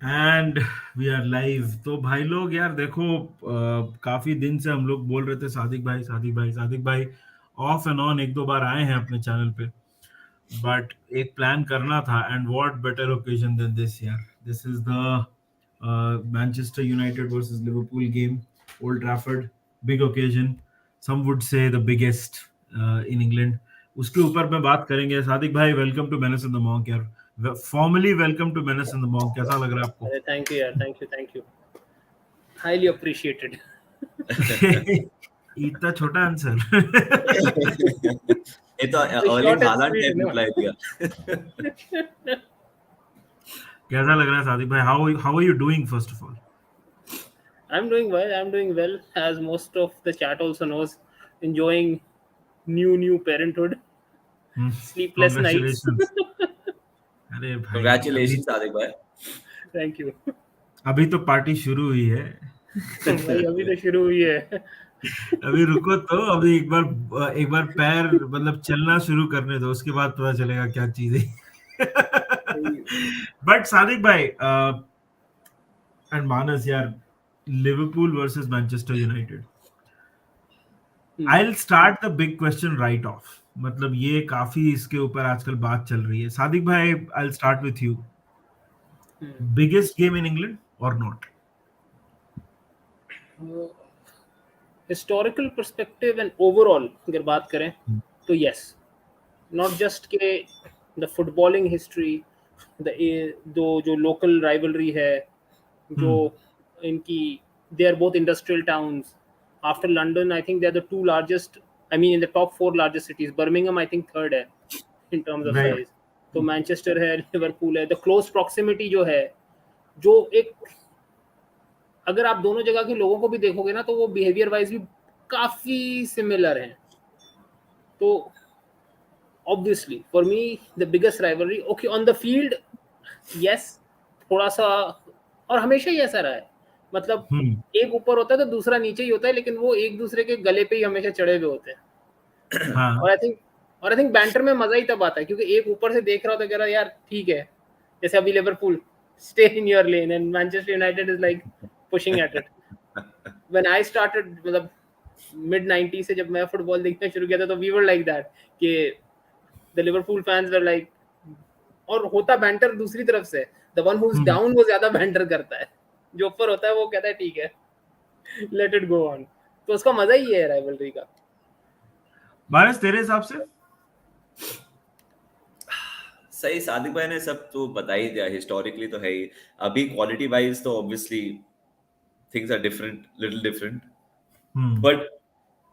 And we are live. तो भाई लोग यार देखो, काफी दिन से हम लोग बोल रहे थे सादिक भाई, सादिक भाई, सादिक भाई। ऑफ एंड ऑन एक दो बार आए हैं अपने चैनल पे, बट एक प्लान करना था। And what better occasion than this यार। This is the Manchester United versus Liverpool game, Old Trafford. Big occasion, some would say the biggest in England. उसके ऊपर में बात करेंगे। सादिक भाई, welcome to menace in the monk यार। Formally welcome to menace in the monk. कैसा लग रहा है आपको? अरे थैंक यू यार, थैंक यू, हाईली अप्रिशिएटेड। इतना छोटा आंसर। ये तो The Erling short and Haaland sweet, type no? Reply दिया। कैसा लग रहा है सादिक भाई? How are you doing first of all? I'm doing well. I'm doing well, as most of the chat also knows. Enjoying new parenthood, sleepless nights. Congratulations. अरे भाई, अभी congratulations Sadiq भाई। Thank you. अभी तो पार्टी शुरू हुई है। भाई अभी तो शुरू हुई है। अभी रुको तो, अभी एक बार पैर मतलब चलना शुरू करने दो, उसके बाद पता चलेगा क्या चीज है। बट सादिक भाई एंड मानस यार, Liverpool versus Manchester United. I will start the big question right of. मतलब ये काफी इसके ऊपर आजकल बात चल रही है। सादिक भाई, I will start with you. Biggest game in England और not? Historical perspective and overall अगर बात करें तो यस, नॉट जस्ट के द फुटबॉलिंग हिस्ट्री, द दो जो लोकल राइवलरी है, जो इनकी, they are both industrial towns. After London I think they are the two largest, I mean in the top 4 largest cities. Birmingham I think third है in terms of right. Size. तो Manchester है, Liverpool है. The close proximity जो है, जो एक, अगर आप दोनों जगह के लोगों को भी देखोगे ना तो वो बिहेवियर वाइज भी काफी सिमिलर हैं. तो obviously for me the biggest rivalry, okay on the field yes, थोड़ा सा, और हमेशा ही ऐसा रहा है. मतलब एक ऊपर होता है तो दूसरा नीचे ही होता है, लेकिन वो एक दूसरे के गले पे ही हमेशा चढ़े हुए होते हैं. हाँ। और आई थिंक बैंटर में मजा ही तब आता है क्योंकि एक ऊपर से देख रहा होता है, कह रहा यार ठीक है. जैसे अभी Liverpool, stay in your lane, and Manchester United is like pushing at it. When I started, मतलब मिड 90 से जब मैं फुटबॉल देखना शुरू किया था, तो वी वर लाइक दैट कि the Liverpool fans were like, और होता बैंटर दूसरी तरफ से, the one who is down वो ज्यादा बैंटर करता है, जो ऊपर होता है वो कहता है ठीक है, लेट इट गो ऑन. तो उसका मजा ही है राइवलरी का. बारिश तेरे हिसाब से? सही, सादिक भाई ने सब तो बता ही दिया. हिस्टोरिकली तो है ही. अभी क्वालिटी वाइज तो obviously things are different, little different.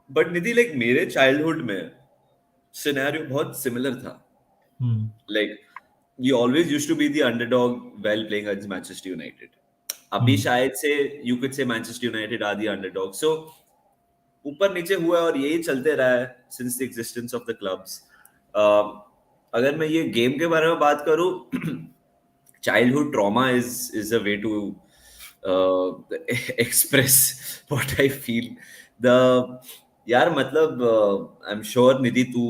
But Nidhi, like मेरे चाइल्डहुड में सिनेरियो बहुत सिमिलर था. Like you always used to be the underdog while playing against Manchester United. अभी शायद से you could say Manchester United are the underdog. So ऊपर नीचे हुआ और यही चलते रहा है since the existence of the clubs. अगर मैं ये गेम के बारे में बात करूं, childhood trauma is a way to express what I feel. यार मतलब I'm sure निधि तू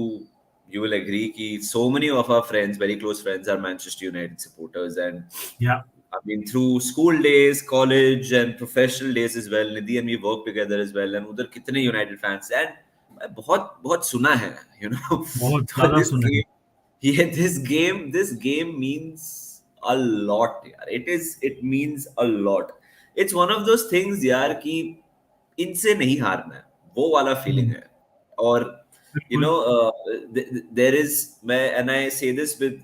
you will agree कि so many of our friends, very close friends, are Manchester United supporters. And yeah, I mean, through school days, college, and professional days as well, Nidhi and we work together as well. And उधर कितने United fans हैं, and मैं बहुत बहुत सुना है, you know. बहुत So ज्यादा सुना है. this game means a lot, यार. It means a lot. It's one of those things, यार, कि इनसे नहीं हारना है, वो वाला feeling है. और you know, there is, and I say this with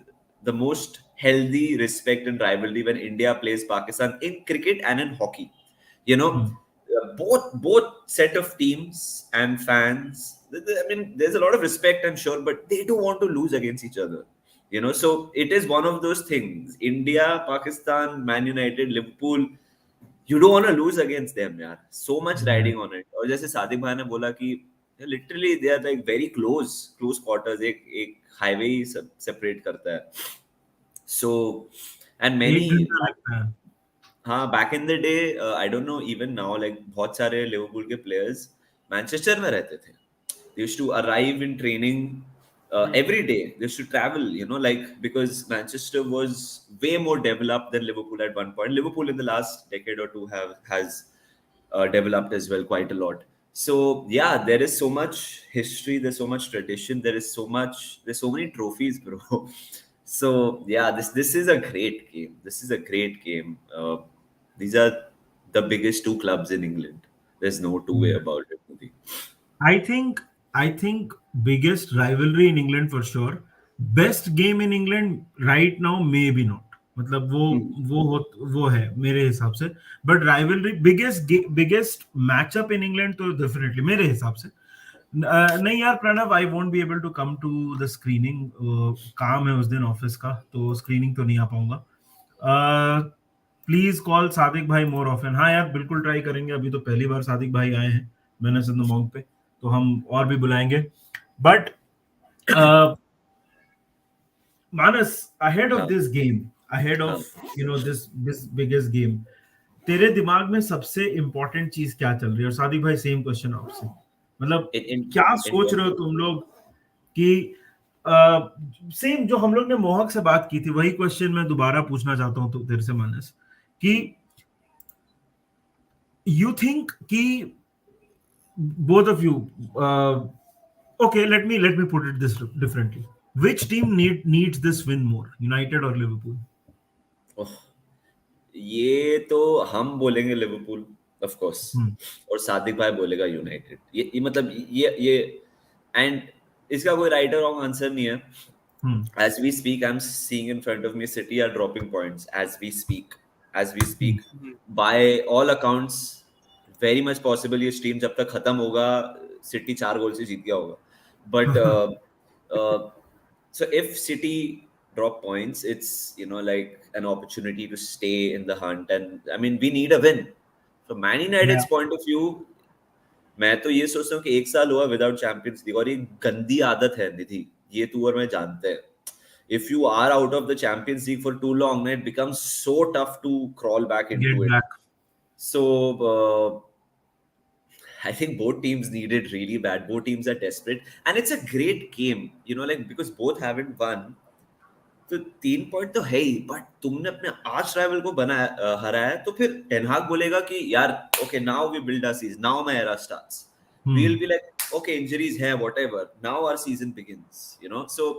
the most healthy respect and rivalry, when India plays Pakistan in cricket and in hockey. You know, both set of teams and fans, I mean, there's a lot of respect, I'm sure, but they don't want to lose against each other. You know, so it is one of those things. India, Pakistan, Man United, Liverpool, you don't want to lose against them, यार. So much riding on it. और जैसे सादिक भाई ने बोला कि literally they are like very close quarters. एक highway separate करता है. So and many, एक घंटा लगता है. हाँ, back in the day, I don't know, even now, like बहुत सारे लिवरपूल के players मैनचेस्टर में रहते थे. They used to arrive in training every day they should travel, like, because Manchester was way more developed than Liverpool at one point. Liverpool in the last decade or two has developed as well quite a lot. So yeah, there is so much history, there's so much tradition, there's so many trophies, bro. So yeah, this is a great game. This is a great game. These are the biggest two clubs in England. There's no two way about it, Modi. I think I think biggest rivalry in England for sure. Best game in England right now maybe not. मतलब वो है मेरे हिसाब से. But rivalry biggest matchup in England तो definitely मेरे हिसाब से. नहीं यार Pranav, I won't be able to come to the screening. काम है उस दिन ऑफिस का, तो स्क्रीनिंग तो नहीं आ पाऊंगा. प्लीज कॉल सादिक भाई मोर ऑफन. हाँ यार बिल्कुल ट्राई करेंगे. अभी तो पहली बार सादिक भाई आए हैं मेनेस इन द मॉन्क पे, तो हम और भी बुलाएंगे. बट मानस, अहेड ऑफ हाँ, दिस गेम, अहेड हाँ. ऑफ दिस बिगेस्ट गेम, तेरे दिमाग में सबसे इंपॉर्टेंट चीज क्या चल रही है? और सादिक भाई सेम क्वेश्चन आपसे, मतलब क्या In सोच terms रहे हो of, तुम लोग कि सेम जो हम लोग ने मोहक से बात की थी वही क्वेश्चन मैं दोबारा पूछना चाहता हूं तो तेरे से मानस, कि यू थिंक कि both of you, okay, let me put it this differently. Which team needs this win more, United or Liverpool? ओह, ये तो हम बोलेंगे लिवरपूल, ऑफ कोर्स. Hmm. और सादिक भाई बोलेगा यूनाइटेड. ये मतलब ये एंड इसका कोई राइट और रॉन्ग आंसर नहीं है. Hmm. As we speak, I'm seeing in front of me City are dropping points as we speak. As we Hmm. speak, by all accounts, very much possible ये stream जब तक खत्म होगा city 4 गोल से जीत गया होगा. But so if City drop points, it's like an opportunity to stay in the hunt, and I mean we need a win. From Man Yeah. United's point of view, मैं तो ये सोचता हूँ कि 1 साल हुआ विदाउट चैंपियंस लीग, और ये गंदी आदत है निधि, ये तू और मैं जानते हैं. If you are out of the Champions League for too long, it becomes so tough to crawl back into Get it. back. So I think both teams need it really bad. Both teams are desperate, and it's a great game. Like, because both haven't won. तो 3 point तो है ही, but तुमने अपने arch rival को हराया है, तो फिर टेन हाग बोलेगा कि यार okay now we build our season, now my era starts. We will Hmm. Be like okay injuries है whatever, now our season begins. So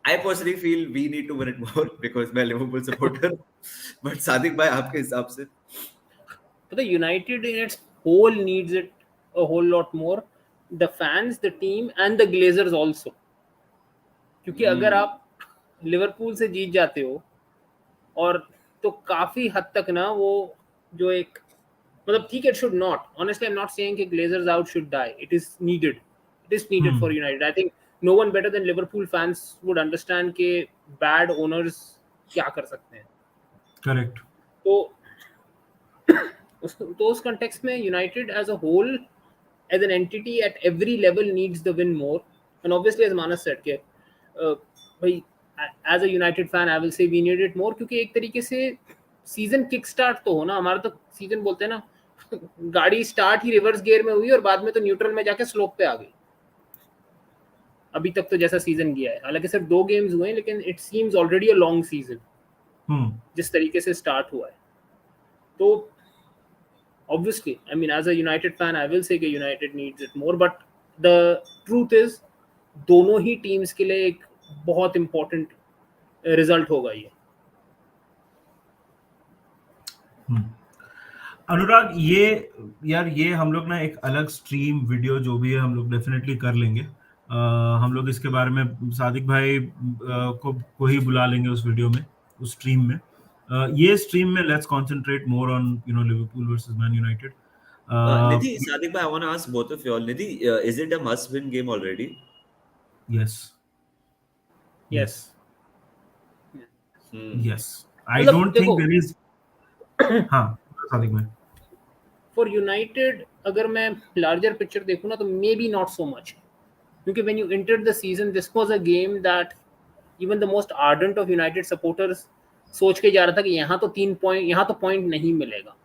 I personally feel we need to win it more because मैं Liverpool supporter. But Sadiq भाई आपके हिसाब से? But the United in its whole needs it a whole lot more. The fans, the team, and the Glazers also. क्योंकि अगर आप Liverpool से जीत जाते हो, और तो काफी हद तक ना वो जो एक, मतलब ठीक है, it should not. Honestly, I'm not saying कि Glazers out should die. It is needed. It is needed Hmm. for United. I think no one better than Liverpool fans would understand कि bad owners क्या कर सकते हैं. Correct. तो तो उस context में United as a whole, as an entity at every level needs the win more. And obviously, as Manas said, कि भाई as a United fan, I will say we need it more, क्योंकि एक तरीके से season kick start तो हो ना. हमारा तो सीजन बोलते हैं ना, गाड़ी स्टार्ट ही रिवर्स गियर में हुई और बाद में तो न्यूट्रल में जाके स्लोप पे आ गई. अभी तक तो जैसा सीजन गया है, हालांकि सिर्फ 2 गेम्स हुए हैं, लेकिन it seems already a long season Hmm. जिस तरीके से स्टार्ट हुआ है. तो obviously, I mean, as a United fan, I will say that United needs it more. But the truth is, दोनों ही टीम्स के लिए एक बहुत इंपॉर्टेंट रिजल्ट होगा ये. अनुराग, ये हम लोग ना एक अलग स्ट्रीम वीडियो जो भी है हम लोग डेफिनेटली कर लेंगे. हम लोग इसके बारे में सादिक भाई को ही बुला लेंगे उस वीडियो में, उस स्ट्रीम में. ये स्ट्रीम में let's concentrate more on Liverpool versus man United. Nidhi, Sadiq bhai, I want to ask both of you all. Nidhi, is it a must-win game already? Yes. Yes. Yes. Yes. I मतलब don't think देखो, there is. हाँ सादिक भाई. For United अगर मैं larger picture देखूँ ना, तो maybe not so much, क्योंकि when you entered the season this was a game that even the most ardent of United supporters सोच के जा रहा था कि यहाँ तो 3 पॉइंट, यहाँ तो पॉइंट नहीं मिलेगा.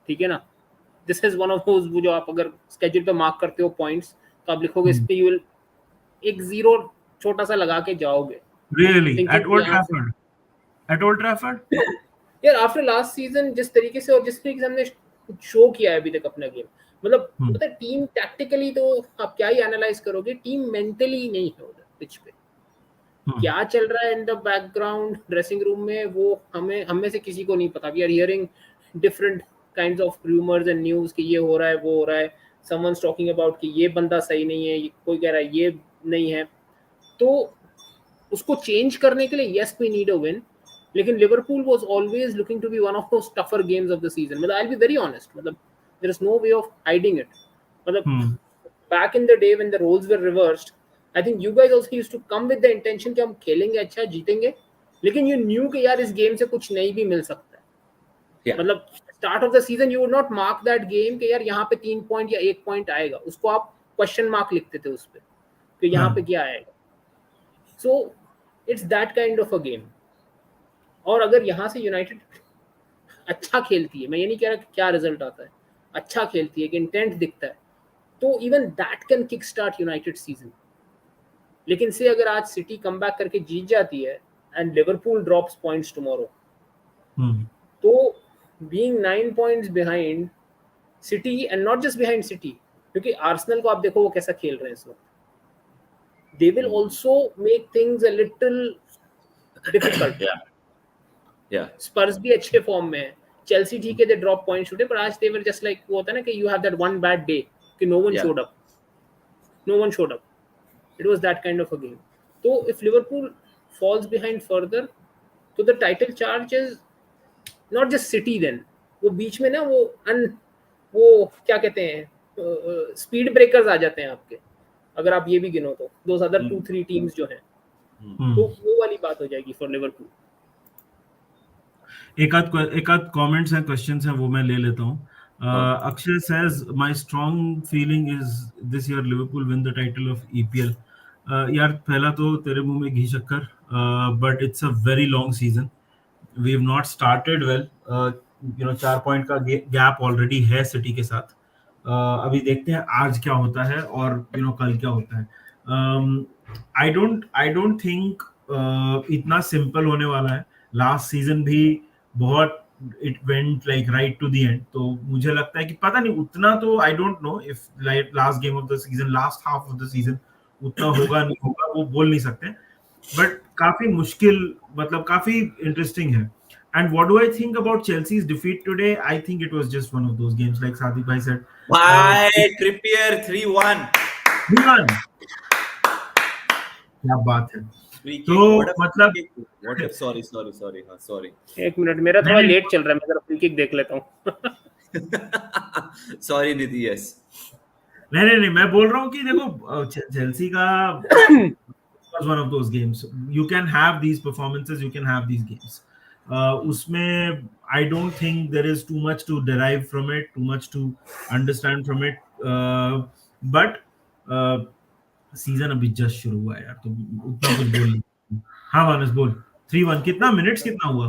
ठीक है ना. This is one of those जो आप अगर स्केड्यूल पे मार्क करते हो पॉइंट्स, तो आप लिखोगे इस पे यू विल एक 0 छोटा सा लगा के जाओगे, Really? थिंकिंग At Old यहाँ से Trafford? At Old Trafford? यार आफ्टर लास्ट सीजन जिस तरीके से और जिस तरीके से हमने शो किया है अभी तक अपना गेम, मतलब Hmm. पता है टीम टैक्टिकली तो आप क्या ही एनालाइज करोगे, टीम मेंटली नहीं है उधर पिच पे। Hmm. क्या चल रहा है in the background dressing room में वो हम में से किसी को नहीं पता। We are hearing different kinds of rumours and news कि ये हो रहा है वो हो रहा है, समवनस टॉकिंग अबाउट कि ये बंदा सही नहीं है, कोई कह रहा है ये नहीं है। तो उसको चेंज करने के लिए yes we need a win, लेकिन Liverpool was always looking to be one of those tougher games of the season. मतलब I will be very honest, मतलब there is no way of hiding it. मतलब Hmm. back in the day when the roles were reversed, I think you guys also used to come with the intention कि हम खेलेंगे अच्छा जीतेंगे, लेकिन you knew कि यार इस गेम से कुछ नहीं भी मिल सकता है। Yeah. मतलब start of the season you would not mark that game कि यार यहाँ पे 3 पॉइंट या 1 पॉइंट आएगा, उसको आप क्वेश्चन मार्क लिखते थे उस पर कि यहाँ पे Right. क्या आएगा। So it's that kind of a game. और अगर यहाँ से यूनाइटेड अच्छा खेलती है, मैं ये नहीं कह रहा कि क्या रिजल्ट आता है, अच्छा खेलती है कि इंटेंट दिखता है, तो even that can kick start United season. लेकिन से अगर आज सिटी कम बैक करके जीत जाती है and Liverpool drops points tomorrow, Hmm. तो being 9 points behind city and not just behind city, क्योंकि आर्सेनल को आप देखो वो कैसा खेल रहे हैं इस वक्त, they will also make things a little difficult. Yeah. Yeah. स्पर्स भी अच्छे फॉर्म में है, चेल्सी ठीक है दे ड्रॉप पॉइंट्स टुडे, पर आज दे वर जस्ट लाइक वो होता है ना कि you have that one bad day कि no one Yeah. Showed up, no one showed up. It was that kind of a game. So if Liverpool falls behind further, तो the title charge is not just City then, वो बीच में ना वो क्या कहते हैं speed breakers आ जाते हैं आपके, अगर आप ये भी गिनो तो those other 2-3 टीम्स जो हैं, Hmm. तो वो वाली बात हो जाएगी फॉर लिवरपूल। एक आध कमेंट्स हैं, क्वेश्चंस हैं, वो मैं ले लेता हूँ. Akshay says my strong feeling is this year Liverpool win the title of EPL. यार पहला तो तेरे मुंह में घी शक्कर, but it's a very long season. We have not started well. 4 point का गैप ऑलरेडी है सिटी के साथ. अभी देखते हैं आज क्या होता है और कल क्या होता है. आई डोंट थिंक इतना सिंपल होने वाला है. लास्ट सीजन भी बहुत it went like right to the end, तो मुझे लगता है कि पता नहीं उतना, तो I don't know if like last game of the season, last half of the season उतना होगा नहीं होगा, वो बोल नहीं सकते. बट काफी मुश्किल, मतलब काफी इंटरेस्टिंग है. And what do I think about Chelsea's defeat today? I think it was just one of those games, like Sadiq bhai said. Bye, Trippier 3-1. 3-1. क्या बात है. Free तो kick. What a free मतलब kick. What a sorry. हाँ, sorry. एक minute, मेरा नहीं थोड़ा नहीं लेट चल रहा है, मैं जरा फ्री किक देख लेता हूँ। Sorry, Nidhi. Yes. नहीं, मैं बोल रहा हूँ कि देखो चेल्सी का was one of those games. You can have these performances, you can have these games. उसमें I don't think there is too much to derive from it, too much to understand from it. But season अभी just शुरू हुआ है यार, तो उतना कुछ बोल नहीं. हाँ मानस बोल. 3-1 कितना मिनट्स कितना हुआ?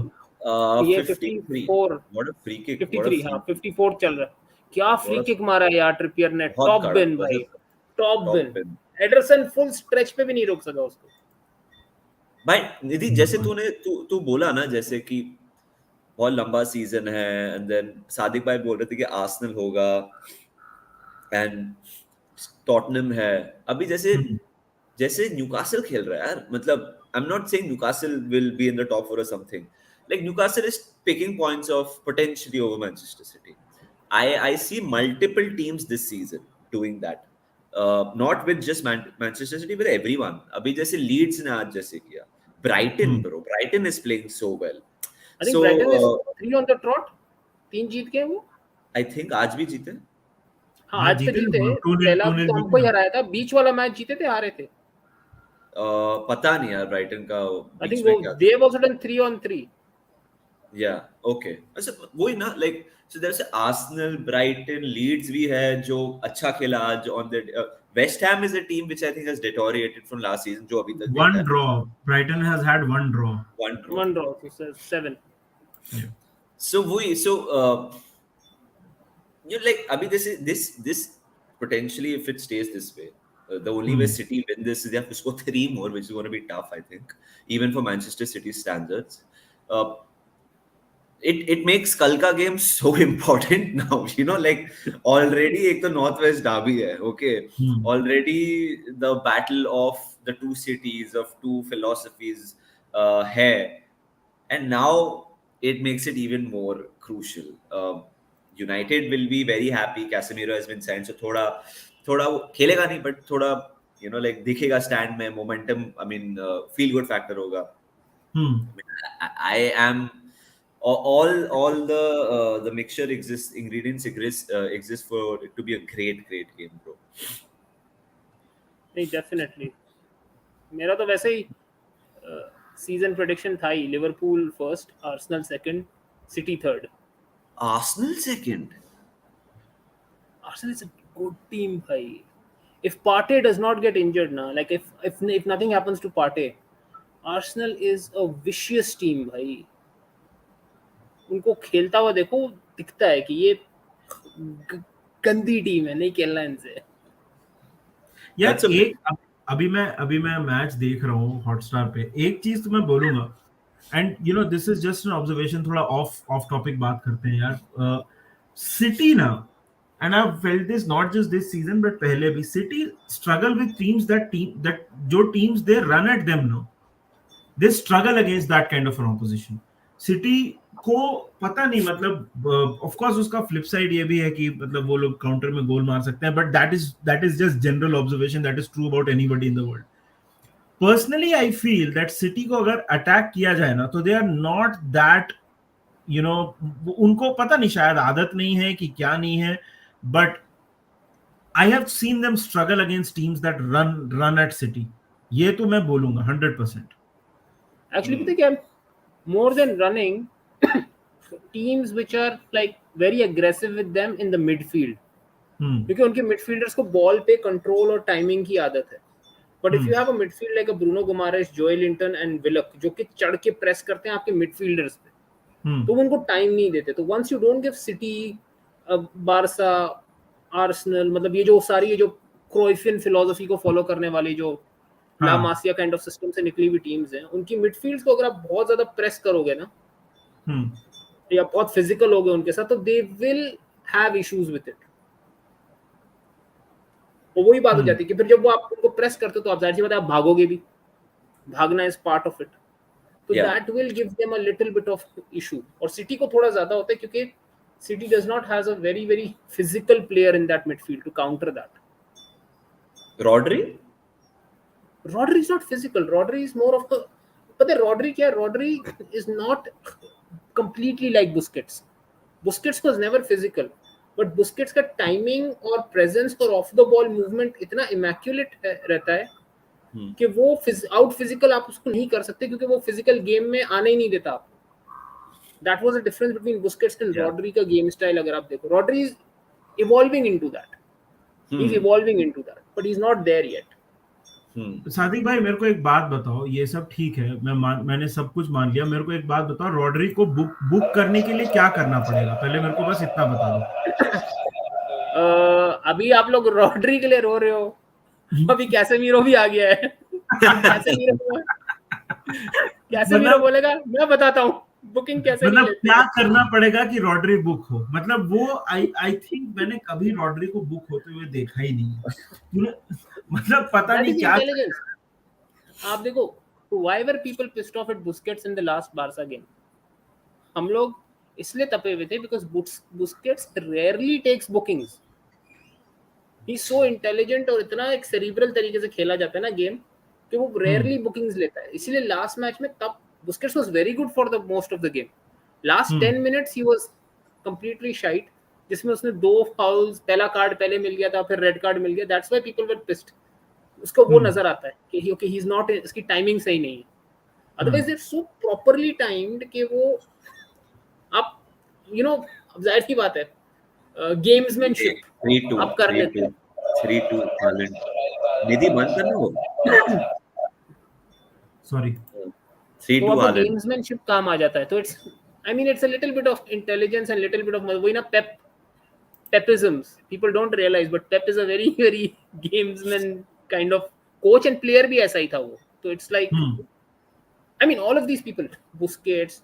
ये 53. 54, What a free kick. 53, हाँ 54 चल रहा है। क्या फ्री What a किक मारा है यार ट्रिपियर ने, बहुत टॉप कड़ा, बिन भाई, गजब, टॉप top बिन। pin. एडरसन फुल स्ट्रेच पे भी नहीं रोक सका उसको। भाई निधि, जैसे तू बोला ना, जैसे कि बहुत लंबा सीजन है, एंड देन सादिक भाई बोल रहे थे कि आर्सेनल होगा एंड टॉटनहम है. अभी जैसे जैसे न्यूकासल खेल रहा है यार, मतलब I am not saying Newcastle will be in the top four और something, like Newcastle is picking points of potentially over Manchester City. I see multiple teams this season doing that. Not with just Manchester City, with everyone. अभी जैसे Leeds ने आज जैसे किया. Brighton, bro. Brighton is playing so well. I think So Brighton is 3 on the trot, 3 जीत गए वो। I think आज भी जीते. हाँ हाँ आज तो जीते जीते, ना, 2-0 पहला भी 2-0 तो हमको जीते ही ना. हराया था, बीच वाला मैच जीते थे हारे थे। पता नहीं यार ब्राइटन का आई बीच थिंक में वो क्या दे था. Have also done 3 on 3। Yeah, okay. अच्छा वही ना, like so there's Arsenal, Brighton, Leeds भी है जो अच्छा खेला आज on the West Ham is a team which I think has deteriorated from last season, जो अभी तक देखा One है. draw. Brighton has had one draw. One draw. One draw, 7। Yeah. So वही, so you like अभी this potentially if it stays this way, The only way City win this is they have to score 3 more, which is going to be tough, I think, even for Manchester City standards. Uh, it makes कल का game so important now. Like already एक तो North West derby है, okay. Already the battle of the two cities, of two philosophies है, and now it makes it even more crucial. United will be very happy. Casemiro has been signed, so थोड़ा वो खेलेगा नहीं, but थोड़ा like दिखेगा stand में momentum. I mean, feel good factor होगा. I am all the mixture exists, ingredients exist for it to be a great game, bro. नहीं, definitely मेरा तो वैसे ही सीजन प्रेडिक्शन था ही, Liverpool first, Arsenal second, City third. Arsenal second. Arsenal is a good team, bhai. If Partey does not get injured now, like if nothing happens to Partey, Arsenal is a vicious team, bhai. उनको खेलता हुआ देखो, दिखता है कि ये गंदी team है, नहीं खेलना इनसे. यार That's a एक अभी मैं मैच देख रहा हूँ हॉटस्टार पे. एक चीज तो मैं बोलूंगा, and this is just an observation, थोड़ा ऑफ टॉपिक बात करते हैं यार. सिटी ना, and I felt this not just this season but पहले भी, City struggle with teams that जो teams they run at them, no, they struggle against that kind of an opposition. City को पता नहीं, मतलब ऑफ कोर्स उसका flip side ये भी है कि मतलब वो लोग काउंटर में गोल मार सकते हैं, but that is just general observation, that is true about anybody in the world. Personally I feel that city को अगर अटैक किया जाए ना, तो दे आर नॉट दैट, उनको पता नहीं, शायद आदत नहीं है कि क्या नहीं है, but I have seen them struggle against teams that run at city. ये तो मैं बोलूंगा 100%. Actually, पता क्या, more than running, teams which are like very aggressive with them in the midfield, क्योंकि उनके midfielders को बॉल पे कंट्रोल और टाइमिंग की आदत है. But if you have a midfield like a Bruno Guimaraes, Joelinton and Willock, जो कि चढ़ के प्रेस करते हैं आपके मिडफील्डर्स पे, तो वो उनको टाइम नहीं देते. तो once you don't give City, Barca, Arsenal, मतलब ये जो सारी ये जो क्रोइफियन फिलोसफी को फॉलो करने वाली जो ला मासिया काइंड ऑफ सिस्टम से निकली हुई टीम्स हैं, उनकी मिडफील्ड को अगर आप बहुत ज्यादा प्रेस करोगे ना, या बहुत फिजिकल हो गए उनके साथ, तो they will have issues with it. और वही बात हो जाती है कि फिर जब वो आप उनको प्रेस करते हो, तो आप जाहिर सी बात है आप भागोगे भी, भागना इज पार्ट ऑफ इट. तो that will give them a little bit of issue. और सिटी को थोड़ा ज्यादा होता है, क्योंकि City does not has a very very physical player in that midfield to counter that. Rodri is not physical. Rodri is more of a, but the Rodri क्या है, Rodri is not completely like Busquets. Busquets was never physical, but Busquets का timing और presence और of the ball movement इतना immaculate रहता है कि वो आउट फिजिकल आप उसको नहीं कर सकते, क्योंकि वो फिजिकल गेम में आने ही नहीं देता आपको. That was the difference between Busquets and Rodri का गेम स्टाइल. अगर आप देखो, Rodri is evolving into that, he is evolving into that, but he is not there yet. Sadiq भाई मेरे को एक बात बताओ, ये सब ठीक है, मैंने सब कुछ मान लिया, मेरे को एक बात बताओ, रॉड्री को बुक करने के लिए क्या करना पड़ेगा, पहले मेरे को बस इतना बता दो. अभी आप लोग रॉड्री के लिए रो रहे हो, अभी कैसेमीरो भी आ गया है. कैसेमीरो बोलेगा मैं बताता हूँ बुकिंग कैसे, मतलब क्या करना पड़ेगा कि रॉड्री बुक हो, मतलब वो आई थिंक मैंने कभी रॉड्री को बुक होते हुए देखा ही नहीं है. मतलब पता नहीं क्या. आप देखो, why were people pissed off at Busquets in the last Barca game? हम लोग इसलिए तपे हुए थे because Busquets rarely takes bookings. He's so intelligent और इतना एक cerebral तरीके से खेला जाता है ना गेम, कि वो rarely bookings लेता है. इसीलिए लास्ट मैच में तब Busquets was very good for the most of the game. Last 10 minutes he was completely shite, जिसमें उसने 2 fouls, पहला कार्ड पहले मिल गया था, फिर रेड कार्ड मिल गया. That's why people were pissed. उसको वो नजर आता है कि ओके ही इज नॉट, इसकी टाइमिंग सही नहीं है. Otherwise they so properly timed कि वो आप अब जाहिर की बात है, गेम्समैनशिप आप कर लेते हैं. 3-2 टैलेंट निधि बंद करना हो, सॉरी, 3-2 तो अब गेम्समैनशिप काम आ जाता है. तो it's, I mean it's a little bit of intelligence and little bit of वही ना Pepisms. People don't realise, but Pep is a very very gamesman kind of coach and player भी ऐसा ही था वो. तो it's like, I mean all of these people, Busquets,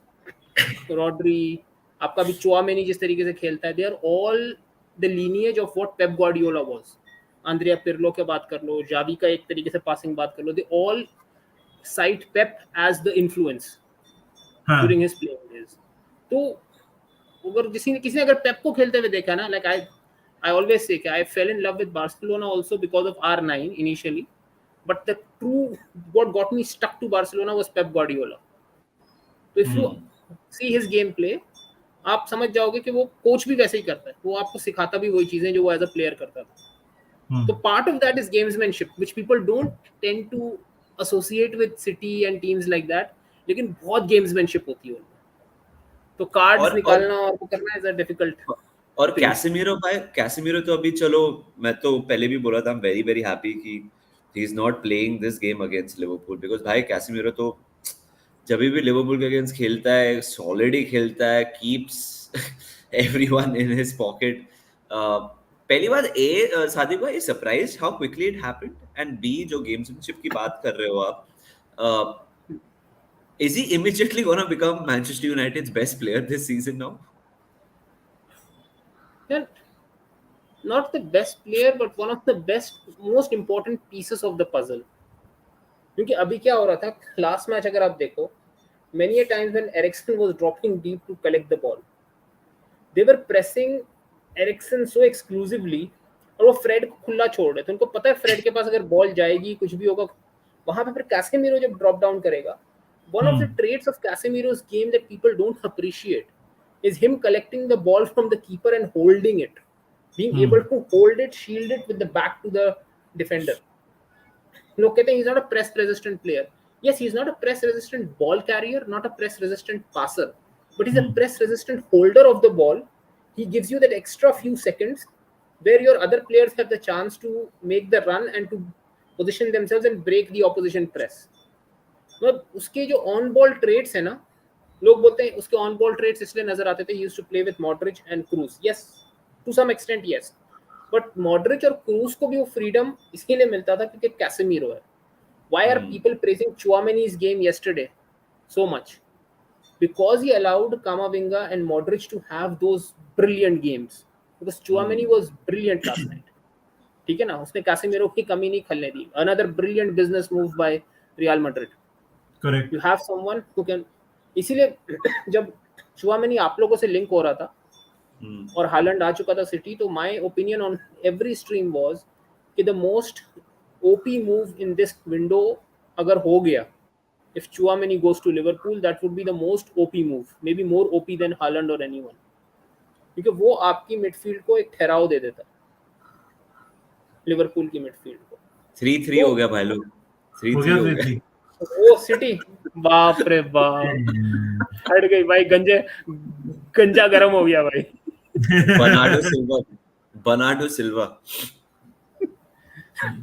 Rodri, आपका भी चुआमेनी जिस तरीके से खेलता है, they are all the lineage of what Pep Guardiola was. Andrea Pirlo के बात कर लो, जावी का एक तरीके से पासिंग बात कर लो, they all cite Pep as the influence during his playing days. तो अगर किसी ने अगर पेप को खेलते हुए देखा ना, like I always say I fell in love with Barcelona also because of R9 initially, but the true what got me stuck to Barcelona was Pep Guardiola. So if you see his game play, आप समझ जाओगे कि वो coach भी वैसे ही करता है, वो आपको सिखाता भी वही चीजें जो वो एज अ प्लेयर करता था. तो part of that is gamesmanship which people don't tend to associate with City and teams like that, लेकिन बहुत गेम्समैनशिप होती है उनमें. तो कार्ड्स निकालना और वो करना इज अ डिफिकल्ट. और कैसेमीरो भाई, कैसेमीरो तो अभी चलो, मैं तो पहले भी बोला था, I am very very happy कि he is not playing this game against Liverpool, because भाई कैसेमीरो तो जब भी लिवरपूल के अगेंस्ट खेलता है सॉलिड ही खेलता है, keeps everyone in his pocket. पहली बात ए सादिक भाई, surprised how quickly it happened, and be जो गेम्समैनशिप की बात कर रहे हो आप, is he immediately going to become Manchester United's best player this season now? Yeah, not the best player, but one of the best, most important pieces of the puzzle. क्योंकि अभी क्या हो रहा था लास्ट मैच अगर आप देखो, many a times when Eriksen was dropping deep to collect the ball, they were pressing Eriksen so exclusively, और वो फ्रेड को खुला छोड़ रहे थे. उनको पता है फ्रेड के पास अगर बॉल जाएगी कुछ भी होगा वहां पे, फिर कैसेमीरो जब ड्रॉप डाउन करेगा, one of the traits of Casemiro's game that people don't appreciate is him collecting the ball from the keeper and holding it, being able to hold it, shield it with the back to the defender. लोग कहते हैं he's not a press resistant player. Yes, he's not a press resistant ball carrier, not a press resistant passer, but he's a press resistant holder of the ball. He gives you that extra few seconds where your other players have the chance to make the run and to position themselves and break the opposition press. मतलब उसके जो on ball trades है ना, लोग बोलते हैं उसके on ball trades इसलिए नजर आते थे, he used to play with Modric and Kroos. Yes, to some extent yes, but Modric और Kroos को भी वो फ्रीडम इसीलिए मिलता था क्योंकि कैसेमीरो है. Why are people praising Chouameni's game yesterday so much? Because he allowed Camavinga and Modric to have those brilliant games. Because Chouameni was brilliant last night. ठीक है ना, उसने कैसेमीरो की कमी नहीं खलने दी. Another brilliant business move by Real Madrid. Correct. You have someone who can. इसीलिए जब Tchouameni आप लोगों से लिंक हो रहा था और हालैंड आ चुका था सिटी, तो my opinion on every stream was कि the most OP move in this window अगर हो गया, if Chouameni goes to Liverpool, that would be the most OP move, maybe more OP than Haaland or anyone, क्योंकि वो आपकी midfield को एक ठहराव दे देता लिवरपूल की मिडफील्ड को. 3-3 हो गया भाई लोग, 3-3 हो गया. वो सिटी, बाप रे बाप, हट गई भाई, गंजा गरम हो गया भाई. बर्नार्डो सिल्वा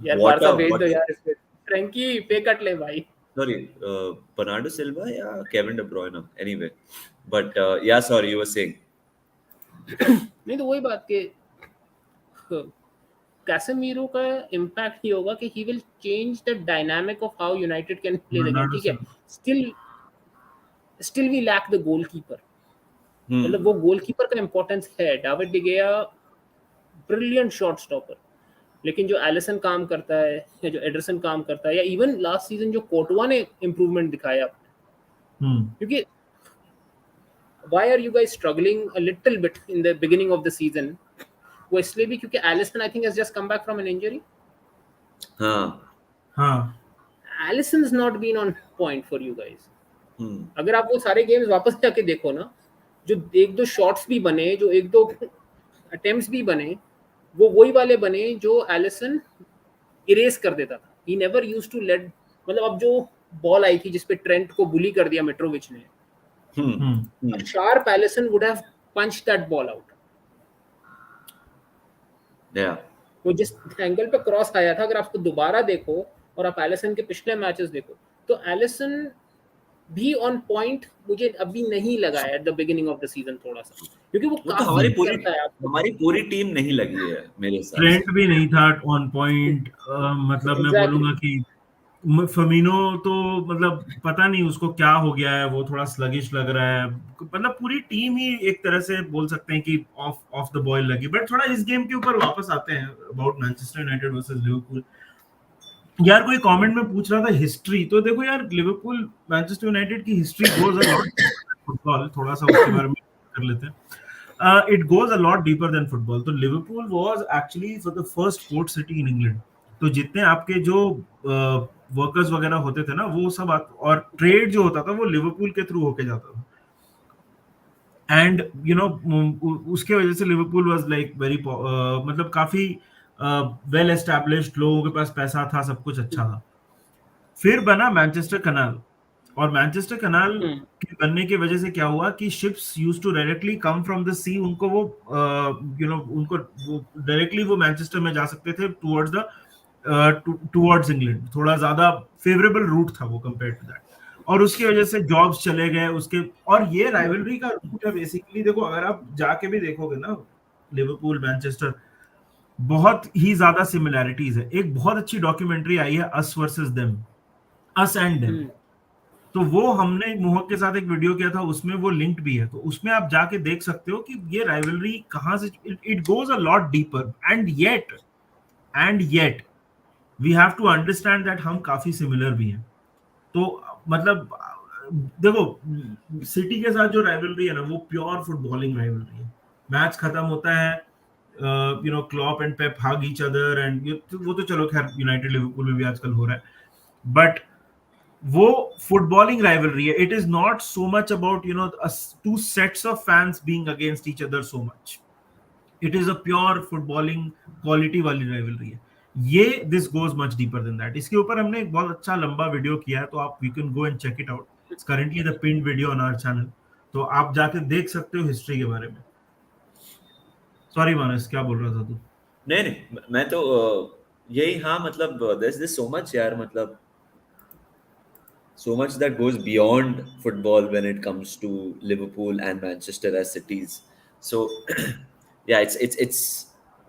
यार बारसा भेज दो यार इसको, फ्रैंकी पे कट ले भाई. Sorry, Bernardo Silva या Kevin De Bruyne, anyway. But yeah, sorry, you were saying. नहीं तो वही बात कि कैसेमीरो का इम्पैक्ट ये होगा कि he will change the dynamic of how United can play the game. ठीक है, still we lack the goalkeeper. मतलब वो गोलकीपर का इम्पोर्टेंस है. डेविड डी गेया ब्रिलियंट शॉट स्टॉपर, लेकिन जो एलिसन काम करता है या जो एडरसन काम करता है, या इवन लास्ट सीजन जो कोर्टवा ने इम्प्रूवमेंट दिखाया, क्योंकि why are you guys struggling a little bit in the beginning of the season? वो इसलिए भी क्योंकि Alisson I think has just come back from an injury. हाँ, Alison's not been on point for you guys. अगर आप वो सारे games वापस जाके देखो ना, जो एक दो शॉट्स भी बने, जो एक दो अटेम्प्ट्स भी बने, वो वही वाले बने जो एलिसन इरेज कर देता था. He never used to let, मतलब अब जो बॉल आई थी जिसपे ट्रेंट को बुली कर दिया मिट्रोविच ने, sharp Alisson would have punched that ball out. वो जिस एंगल पे क्रॉस आया था, अगर आपको दोबारा देखो और आप एलिसन के पिछले मैचेस देखो, तो एलिसन भी ऑन पॉइंट मुझे अभी नहीं लगा है at the beginning of the season थोड़ा सा, क्योंकि वो वो तो काफी करता है आपको। हमारी पूरी टीम नहीं लगी है मेरे हिसाब से। ट्रेंट भी नहीं था ऑन पॉइंट, मतलब मैं एग्जैक्टली। बोलूंगा कि फमीनो तो मतलब पता नहीं उसको क्या हो गया है, वो थोड़ा स्लगिश लग रहा है, मतलब पूरी टीम ही एक तरह से बोल सकते हैं कि ऑफ ऑफ द बॉयल लगी। बट थोड़ा इस गेम के ऊपर वापस आते हैं, about Manchester United versus Liverpool. यार कोई कमेंट में पूछ रहा था हिस्ट्री, तो देखो यार लिवरपूल मैनचेस्टर यूनाइटेड की history goes a lot football, थोड़ा सा उसके बारे में कर लेते हैं। It goes a lot deeper than football. तो Liverpool was actually for the first port city in England. तो जितने आपके जो वर्कर्स वगैरह होते थे ना, वो सब और ट्रेड जो होता था वो लिवरपूल के थ्रू होके जाता था। एंड यू नो उसके वजह से लिवरपूल वाज लाइक वेरी मतलब काफी वेल एस्टैब्लिश्ड, लोगों के पास पैसा था, सब कुछ अच्छा था। फिर बना मैनचेस्टर कनाल, और मैनचेस्टर कनाल के बनने की वजह से क्या हुआ कि ships used to directly come from the sea, उनको वो उनको वो डायरेक्टली वो मैनचेस्टर में जा सकते थे टुवर्ड्स द टुवर्ड्स इंग्लैंड। थोड़ा ज्यादा फेवरेबल रूट था वो कंपेयर टू दैट, और उसकी वजह से जॉब्स चले गए उसके। और ये राइवलरी का रूट है बेसिकली। देखो अगर आप जाके भी देखोगे ना, लिवरपूल मैनचेस्टर बहुत ही ज्यादा सिमिलैरिटीज है। एक बहुत अच्छी डॉक्यूमेंट्री आई है, us versus them, us and them. तो वो हमने मोहक के साथ एक वीडियो किया था, उसमें वो लिंक्ड भी है, तो उसमें आप जाके देख सकते हो कि ये राइवलरी कहां से, it goes a lot deeper. And yet we have to understand that हम काफी सिमिलर भी हैं। तो मतलब देखो, सिटी के साथ जो राइवलरी है ना, वो प्योर फुटबॉलिंग राइवलरी है। मैच खत्म होता है, Klopp and Pep hug each other, and वो तो चलो खैर यूनाइटेड लिवरपूल में भी आजकल हो रहा है, बट वो फुटबॉलिंग राइवलरी है। It is not so much about two sets of fans being against each other so much. It is a pure footballing quality वाली राइवलरी है ये। This goes much deeper than that. इसके ऊपर हमने एक बहुत अच्छा लंबा वीडियो किया है, तो आप you can go and check it out. It's currently the pinned video on our channel, तो आप जाके देख सकते हो हिस्ट्री के बारे में। सॉरी मानस, क्या बोल रहा था तू? नहीं नहीं, मैं तो यही, हाँ मतलब there's this so much यार, मतलब so much that goes beyond football when it comes to Liverpool and Manchester as cities. So yeah,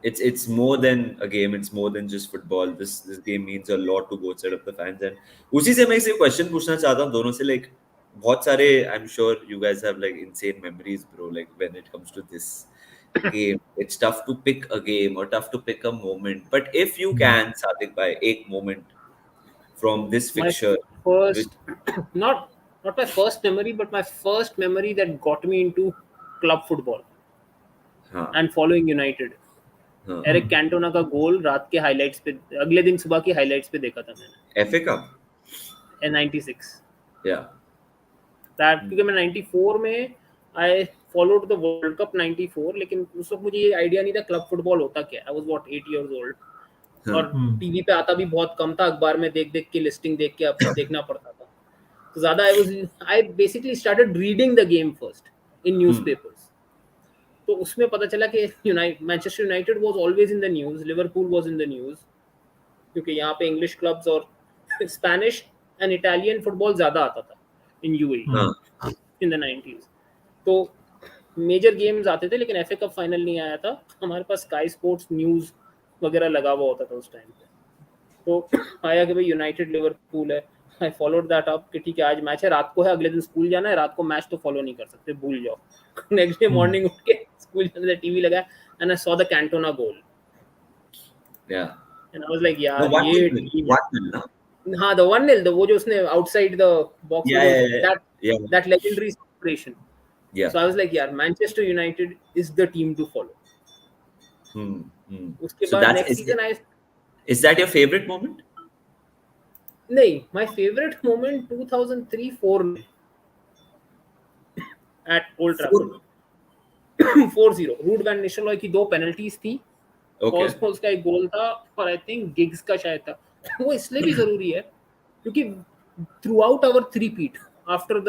it's more than a game. It's more than just football. This game means a lot to both side of the fans. And उसी से मैं इसे question पूछना चाहता हूँ दोनों से, like बहुत सारे, I'm sure you guys have like insane memories, bro. Like when it comes to this game, it's tough to pick a game or tough to pick a moment. But if you can, Sadiq bhai, एक moment from this My fixture, which first, not not my first memory, but my first memory that got me into club football हाँ and following United. हाँ, Eric Cantona का गोल रात के highlights पे, अगले दिन सुबह की हाइलाइट्स पे देखा था मैंने, FA Cup, 96। yeah. दैट क्योंकि मैं 94 में I followed the world cup 94, लेकिन उस वक्त मुझे ये आइडिया नहीं था क्लब फुटबॉल होता क्या। I was what 8 years old, हाँ, और टीवी पे आता भी बहुत कम था, अखबार में देख देख के लिस्टिंग देख के अब देखना पड़ता था। तो ज्यादा I basically started reading the game first in newspapers. तो उसमें पता चला कि Manchester United was always in the news, Liverpool was in the news, क्योंकि यहाँ पे इंग्लिश क्लब्स और स्पेनिश एंड इटालियन फुटबॉल ज़्यादा आता था इन यूएई हाँ, इन द 90s। तो मेजर गेम्स आते थे, लेकिन एफए कप फाइनल नहीं आया था। हमारे पास स्काई स्पोर्ट्स न्यूज़ वगैरह लगा हुआ होता था उस टाइम पे। तो आया कि भाई यूनाइटेड लिवरपूल है, आई फॉलोड दैट अप कि ठीक है आज मैच है, रात को है, अगले दिन स्कूल जाना है, रात को मैच तो फॉलो नहीं कर सकते, भूल जाओ। नेक्स्ट डे मॉर्निंग उठ के स्कूल जाने से टीवी लगा and I saw the Cantona goal yeah. And I was like No, यार one ये nil, टीम है। 1-0, no? हाँ, द 1-0, वो जो उसने आउटसाइड द बॉक्स वो Yeah, जो yeah, yeah, that yeah, that legendary celebration. yeah. So I was like यार Manchester United is the team to follow. Hmm, hmm. उसके So बाद that's next season I, is that your favorite moment? नहीं, my favourite moment 2003-4 में at Old Trafford. 4-0 Ruud van Nistelrooy की दो penalties थी, Okay. Cosmos का एक गोल था, और आई थिंक गिग्स का शायद था। वो इसलिए भी जरूरी है क्योंकि थ्रू आउट आवर थ्री पीट आफ्टर द,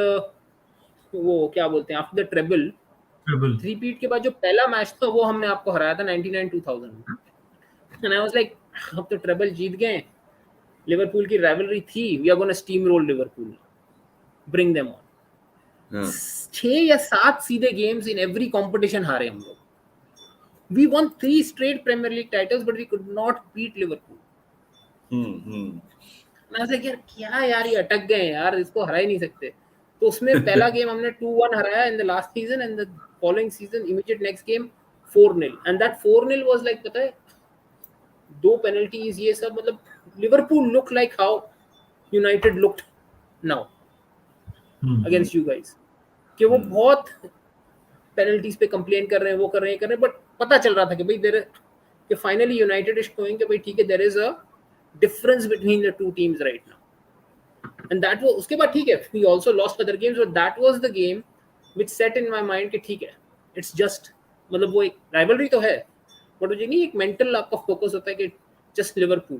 वो क्या बोलते हैं, आफ्टर द ट्रेबल, ट्रिबल। थ्री पीट के बाद जो पहला मैच था वो हमने आपको हराया था 99-2000 में। एंड आई वाज लाइक अब तो ट्रेबल जीत गए, लिवरपूल की राइवलरी थी, we are gonna steamroll Liverpool. bring them on. हाँ. 6 या 7 सीधे गेम्स इन एवरी कंपटीशन हारे हम लोग. We won 3 straight Premier League titles, but we could not beat Liverpool. मैं ऐसे यार क्या यार ये अटक गए यार, इसको हरा ही नहीं सकते. तो उसमें पहला गेम हमने 2-1 हराया इन the last season, and the following season immediate next game 4-0, and that 4-0 was like, पता है, 2 पेनल्टीज ये सब, मतलब Liverpool look like how United looked now against you guys, कि वो बहुत पेनल्टीज पे कंप्लेन कर रहे हैं, वो कर रहे हैं, बट पता चल रहा था कि भाई देयर, कि फाइनली यूनाइटेड इज शोइंग कि भाई ठीक है, there is a difference between the two teams right now. And that was, उसके बाद ठीक है, we also lost other games, but that was the game which set in my mind कि ठीक है, it's just, मतलब वो एक rivalry तो है, but मुझे नहीं, एक mental आपका focus होता है कि just Liverpool.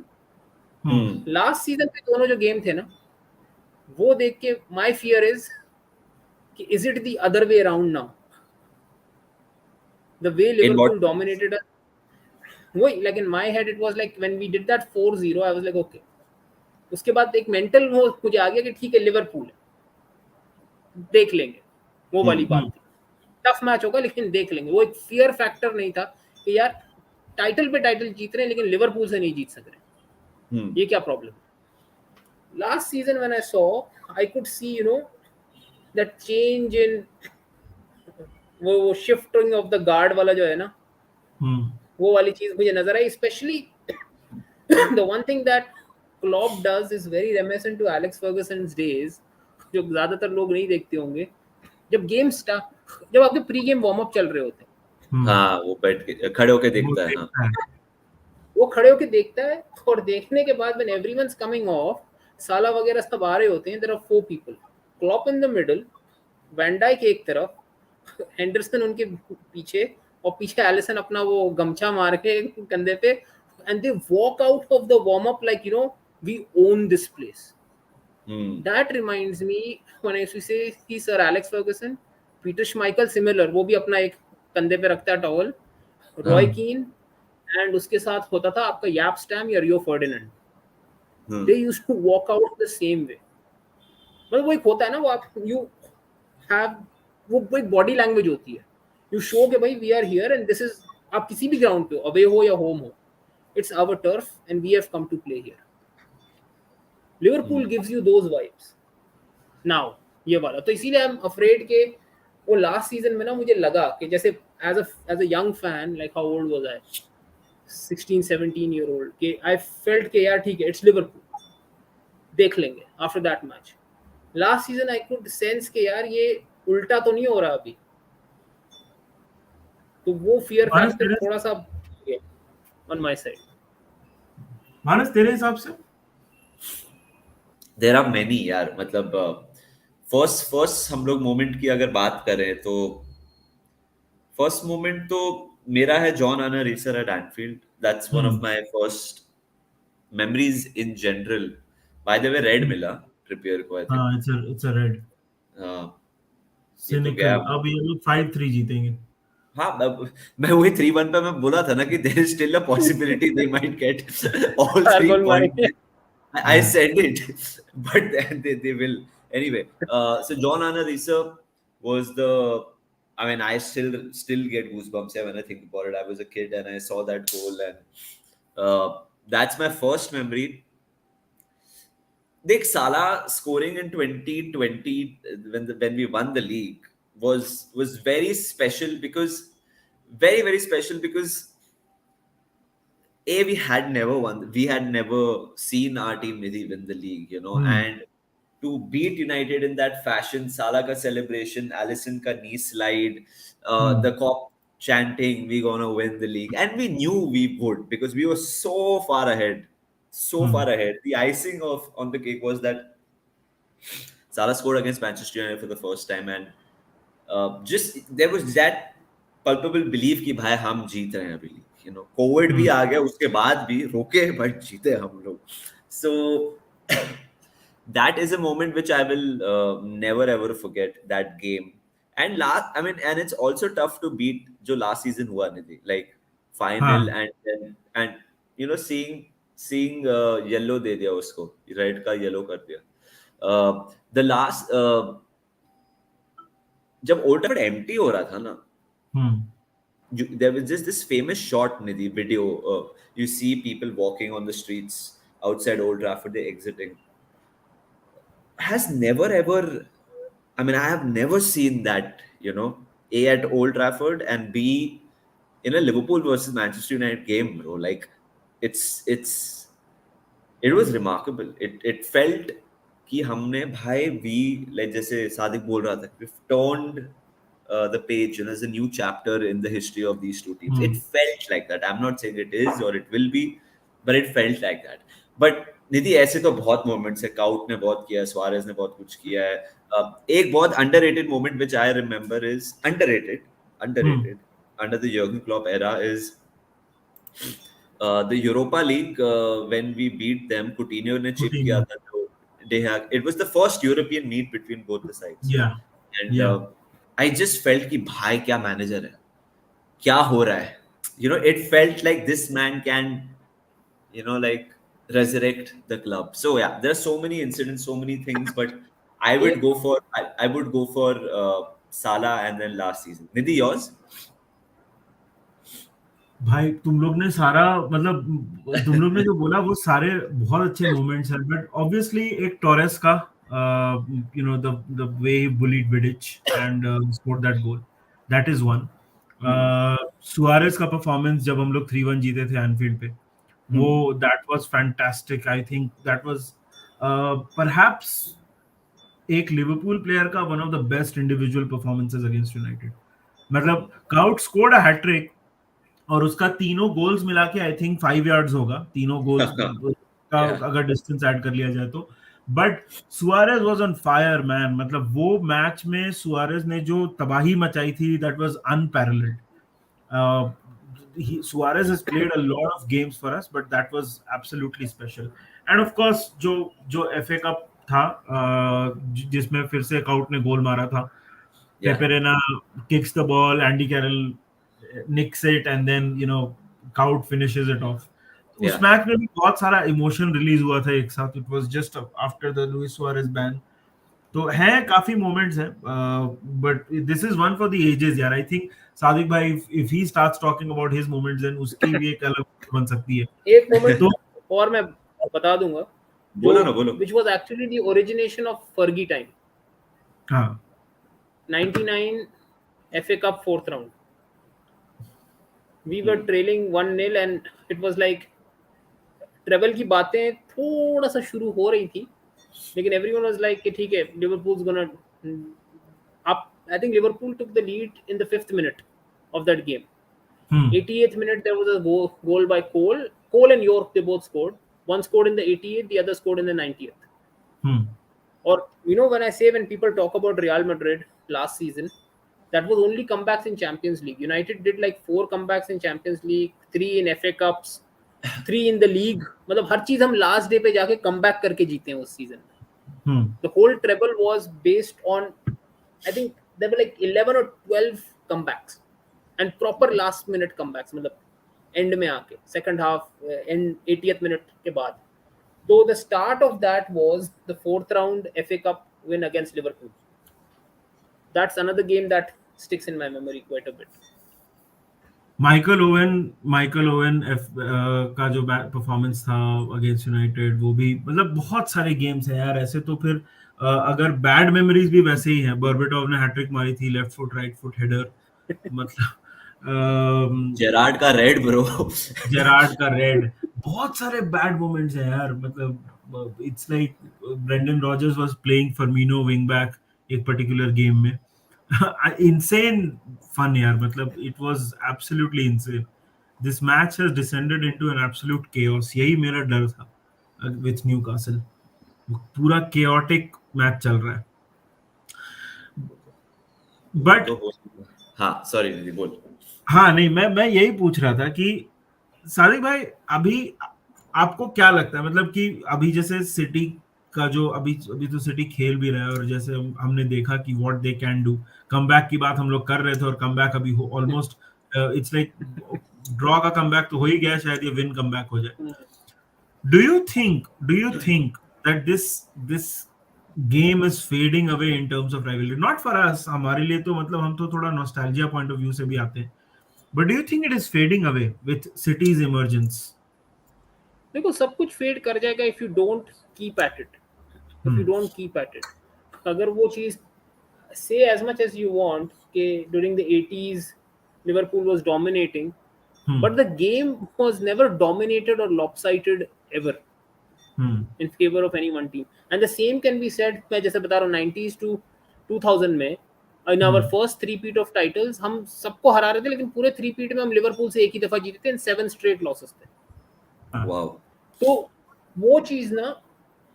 Last season पे दोनों जो game थे ना, वो देख के my fear is कि is it the other way around now? The way In what Liverpool dominated us, वही, like in my head it was like when we did that 4-0, I was like okay. उसके बाद एक mental वो मुझे आ गया कि ठीक है लिवरपूल है, देख लेंगे, वो वाली बात थी. टफ मैच होगा लेकिन देख लेंगे. वो एक फियर फैक्टर नहीं था कि यार टाइटल पे टाइटल जीत रहे हैं लेकिन लिवरपूल से नहीं जीत सक रहे, ये क्या problem. Last season when I saw, I could see that change in, वो शिफ्टिंग ऑफ द गार्ड वाला जो है ना, वो वाली चीज मुझे नजर आई. Specially the one thing that Klopp does is very reminiscent to Alex Ferguson's days, जो ज्यादातर लोग नहीं देखते होंगे. जब गेम स्टार्ट, जब आपके प्री गेम वार्म अप चल रहे होते हैं, हाँ, वो बैठ के खड़े होके देखता है. हाँ, वो खड़े होके देखता है, और देखने के बाद when everyone's coming off, साला वगैरह सब आ रहे होते हैं, there are 4 people, Klopp in the middle, van Dijk एक तरफ, हेंडरसन उनके पीछे, और पीछे एलिसन अपना वो गमछा मार के कंधे पे, and they walk out of the warm up like we own this place. That reminds me when I used to say कि Sir Alex Ferguson, Peter Schmeichel similar, वो भी अपना एक कंधे पे रखता है टॉवल, रॉय कीन, एंड उसके साथ होता था आपका याप स्टैम या रियो Ferdinand. They used to walk out the same way. मतलब वो एक होता है ना, वो आप you have, वो एक बॉडी लैंग्वेज होती है, यू शो के भाई we are here and this is, आप किसी भी ग्राउंड पे हो, अवे हो या होम हो, it's our turf and we have come to play here. Liverpool gives you those vibes now, ये वाला. तो इसीलिए आई एम अफ्रेड के वो लास्ट सीजन में ना, मुझे लगा कि जैसे as a young fan, like how old was I, 16-17 year old, कि आई फेल्ट के यार ठीक है, इट्स लिवरपूल, देख लेंगे. After that match last season I could sense के यार ये उल्टा तो नहीं हो रहा अभी, तो वो फियर फैक्टर थोड़ा सा ऑन माय साइड. मानस तेरे हिसाब से देयर आर मेनी यार, मतलब फर्स्ट हम लोग मोमेंट की अगर बात करें तो फर्स्ट मोमेंट तो मेरा है John Arne Riise at Anfield. That's one of my first memories in general. By the way red मिला ट्रिपियर को, आई थिंक. हाँ, इट्स अ रेड. ये तो गया. अब ये लोग 5-3 जीतेंगे. हाँ, मैं वही 3-1 पे मैं बोला था ना कि there is still a possibility they might get all 3 points. I said it, but they will anyway. So John Anna Risa was the. I mean, I still get goosebumps when I think about it. I was a kid and I saw that goal, and that's my first memory. Dick Salah scoring in 2020 when we won the league was very special because very special because we had never seen our team really win the league, and to beat United in that fashion, Salah ka celebration, Alisson ka knee slide, the cop chanting, "We gonna win the league," and we knew we would because we were so far ahead, so far ahead. The icing on the cake was that Salah scored against Manchester United for the first time, and just there was that palpable belief कि भाई हम जीत रहे हैं अभी. Covid भी आ गया उसके बाद भी रोके बट जीते हम लोग. So that is a moment which I will never ever forget, that game. And it's also tough to beat जो last season हुआ नहीं, like final, and seeing yellow दे दिया उसको, रेड का येलो कर दिया. द लास्ट जब ओल्ड ट्रैफर्ड एम्प्टी हो रहा था ना, हम्म there was just this famous shot, Nidhi, video. You see people walking on the streets outside Old Trafford, they exiting. Has never ever, I mean, I have never seen that, A at Old Trafford and B in a Liverpool versus Manchester United game, bro. Like, it's it was remarkable. It felt कि हमने भाई we like जैसे सादिक बोल रहा था, we've turned the page, there's a new chapter in the history of these two teams. It hmm felt like that. I'm not saying it is or it will be, but it felt like that. But निधि ऐसे तो बहुत moments है, cout ने बहुत किया है, Suarez ने बहुत कुछ किया है. एक बहुत underrated moment which I remember is hmm underrated under the Jurgen Klopp era is the Europa League, when we beat them, Coutinho ने chip किया Coutinho. था जो De Gea. It was the first European meet between both the sides, Yeah, and yeah. I just felt कि भाई क्या manager है, क्या हो रहा है. It felt like this man can, like resurrect the club. So yeah, there's so many incidents, so many things, but एक I would go for Salah and then last season. Nidhi, yours? भाई तुम लोग ने सारा मतलब तुम लोग ने जो बोला वो सारे बहुत अच्छे मोमेंट्स हैं बट ऑब्वियसली एक टोरेस का the way he bullied Vidic and scored that goal that is one Hmm. Suarez का परफॉर्मेंस जब हम लोग 3-1 जीते थे एनफील्ड पे वो Hmm. That was fantastic I think that was perhaps एक लिवरपूल प्लेयर का one of the best individual performances against United मतलब काउट स्कोर्ड अ हैट्रिक और उसका तीनों गोल्स मिला के आई थिंक 5 यार्ड्स होगा तीनों गोल्स का Yeah. अगर डिस्टेंस ऐड कर लिया जाए तो but Suarez was on fire man मतलब वो मैच में सुआरेज ने जो तबाही मचाई थी that was unparalleled Suarez has played a lot of games for us, but that was absolutely special. And of course, जो FA कप था जिसमें फिर से काउट ने गोल मारा था Yeah. Peperena kicks the ball, Andy Carroll nicks it, and then Kaut finishes it off. उस Yeah. Match में भी बहुत सारा इमोशन रिलीज हुआ था एक साथ. It was just after the Luis Suarez ban. तो है काफी मोमेंट्स हैं but this is one for the ages यार आई थिंक सादिक भाई if he starts talking about his moments then उसकी भी एक अलग बन सकती है एक मोमेंट तो और मैं बता दूंगा जो बोलो ना, बोलो. which was actually the origination of Fergie time. हाँ 99 FA Cup fourth round. We were trailing 1-0 and it was like travel की बातें थोड़ा सा शुरू हो रही थी लेकिन everyone was like कि ठीक है Liverpool's gonna up. I think Liverpool took the lead in the 5th minute of that game. 88th minute there was a goal by Cole and York. They both scored. One scored in the 88th, the other scored in the 90th. Or when I say when people talk about Real Madrid last season, that was only comebacks in Champions League. United did like 4 comebacks in Champions League, 3 in FA Cups, 3 in the league. मतलब हर चीज हम last day पे जाके comeback करके जीते हैं उस season में. The whole treble was based on, I think there were like 11 or 12 comebacks and proper last minute comebacks. मतलब end में आके second half end 80th minute के बाद. So the start of that was the 4th round FA Cup win against Liverpool. That's another game that sticks in my memory quite a bit. Michael oven का जो performance था against United वो भी मतलब बहुत सारे गेम्स हैं यार ऐसे तो फिर अगर बैड मेमोरीज भी वैसे ही हैं बर्बेटोव ने हैट्रिक मारी थी left foot right foot header मतलब जेरार्ड का रेड, ब्रो. जेरार्ड का रेड बहुत सारे बैड मोमेंट्स हैं यार मतलब it's like Brendon Rogers was playing Firmino wing back एक पर्टिकुलर गेम में insane fun यार मतलब it was absolutely insane this match has descended into an absolute chaos यही मेरा डर था with Newcastle पूरा chaotic मैच चल रहा है वो बट तो हो. हाँ, सॉरी निधि, बोल. हाँ नहीं मैं यही पूछ रहा था कि सादिक भाई अभी आपको क्या लगता है मतलब कि अभी जैसे सिटी का जो अभी तो सिटी खेल भी रहा है और जैसे हमने देखा कि what they can do comeback की बात हम लोग कर रहे थे और कमबैक अभी हो ऑलमोस्ट इट्स लाइक ड्रॉ का कमबैक तो हो ही गया शायद ये विन कमबैक हो जाए do you think that this game is fading away in terms of rivalry, not for us, हमारे लिए तो मतलब हम तो थोड़ा नॉस्टैल्जिया पॉइंट ऑफ व्यू से भी आते हैं, but do you think it is fading away with cities emergence? देखो सब कुछ फेड कर जाएगा if you don't keep at it, if you hmm don't keep at it. अगर वो चीज say as much as you want कि during the 80s Liverpool was dominating, hmm but the game was never dominated or lopsided ever hmm in favor of any one team. And the same can be said, मैं जैसे बता रहा हूँ 90s to 2000 में in our hmm first three peat of titles हम सबको हरा रहे थे, लेकिन पूरे थ्री पीट में हम लिवरपूल से एक ही दफा जीते थे, 7 straight losses थे। हाँ वाओ। तो वो चीज ना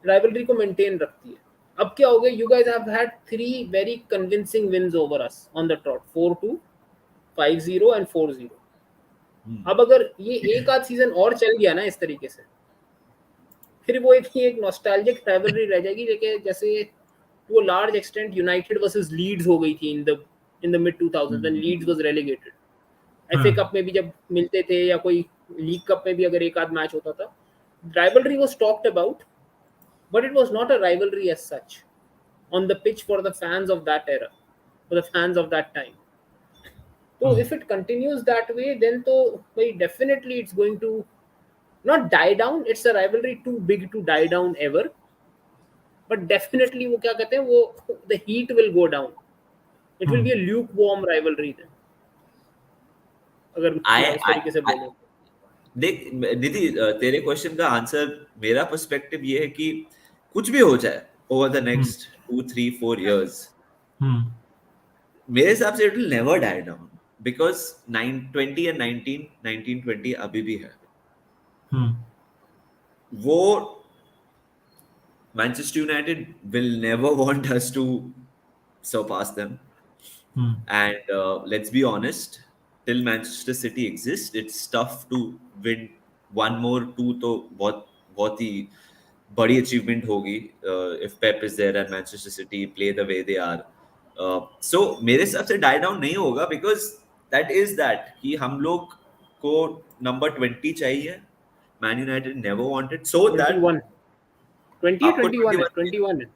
राइवलरी को मेंटेन रखती है। अब क्या हो गया, you guys have had three very convincing wins over us on the trot, 4-2, 5-0 and 4-0। अब अगर ये एक आध सीजन और चल गया ना इस तरीके से, फिर वो एक नॉस्टैल्जिक राइवलरी रह जाएगी, लेकिन जैसे to a large extent United versus Leeds हो गई थी in the mid 2000s when Leeds was relegated. FA हाँ कप में भी जब मिलते थे या कोई लीग कप में भी अगर एक आध मैच होता था, rivalry was talked about, but it was not a rivalry as such on the pitch for the fans of that era, for the fans of that time. So hmm if it continues that way, then तो भाई definitely it's going to not die down. It's a rivalry too big to die down ever. But definitely वो क्या कहते हैं वो the heat will go down. It will hmm be a lukewarm rivalry then. अगर आई मैं उस तरीके से बोलूँ। देख निधि, तेरे क्वेश्चन का आंसर, मेरा पर्सपेक्टिव ये है कि कुछ भी हो जाए over the hmm next 2 3 4 years, hmm मेरे हिसाब से it will never die down, because 920 and 1920 अभी भी है। हम्म वो Manchester United will never want us to surpass them. Hmm And let's be honest, till Manchester City exists, it's tough to win one more two. तो बहुत ही बड़ी achievement होगी if Pep is there and Manchester City play the way they are. So मेरे हिसाब से die down नहीं होगा, because that is that कि हम लोग को number 20 चाहिए. Man United never wanted, so that 21, 20 आपको 21 है, 21, 21 है,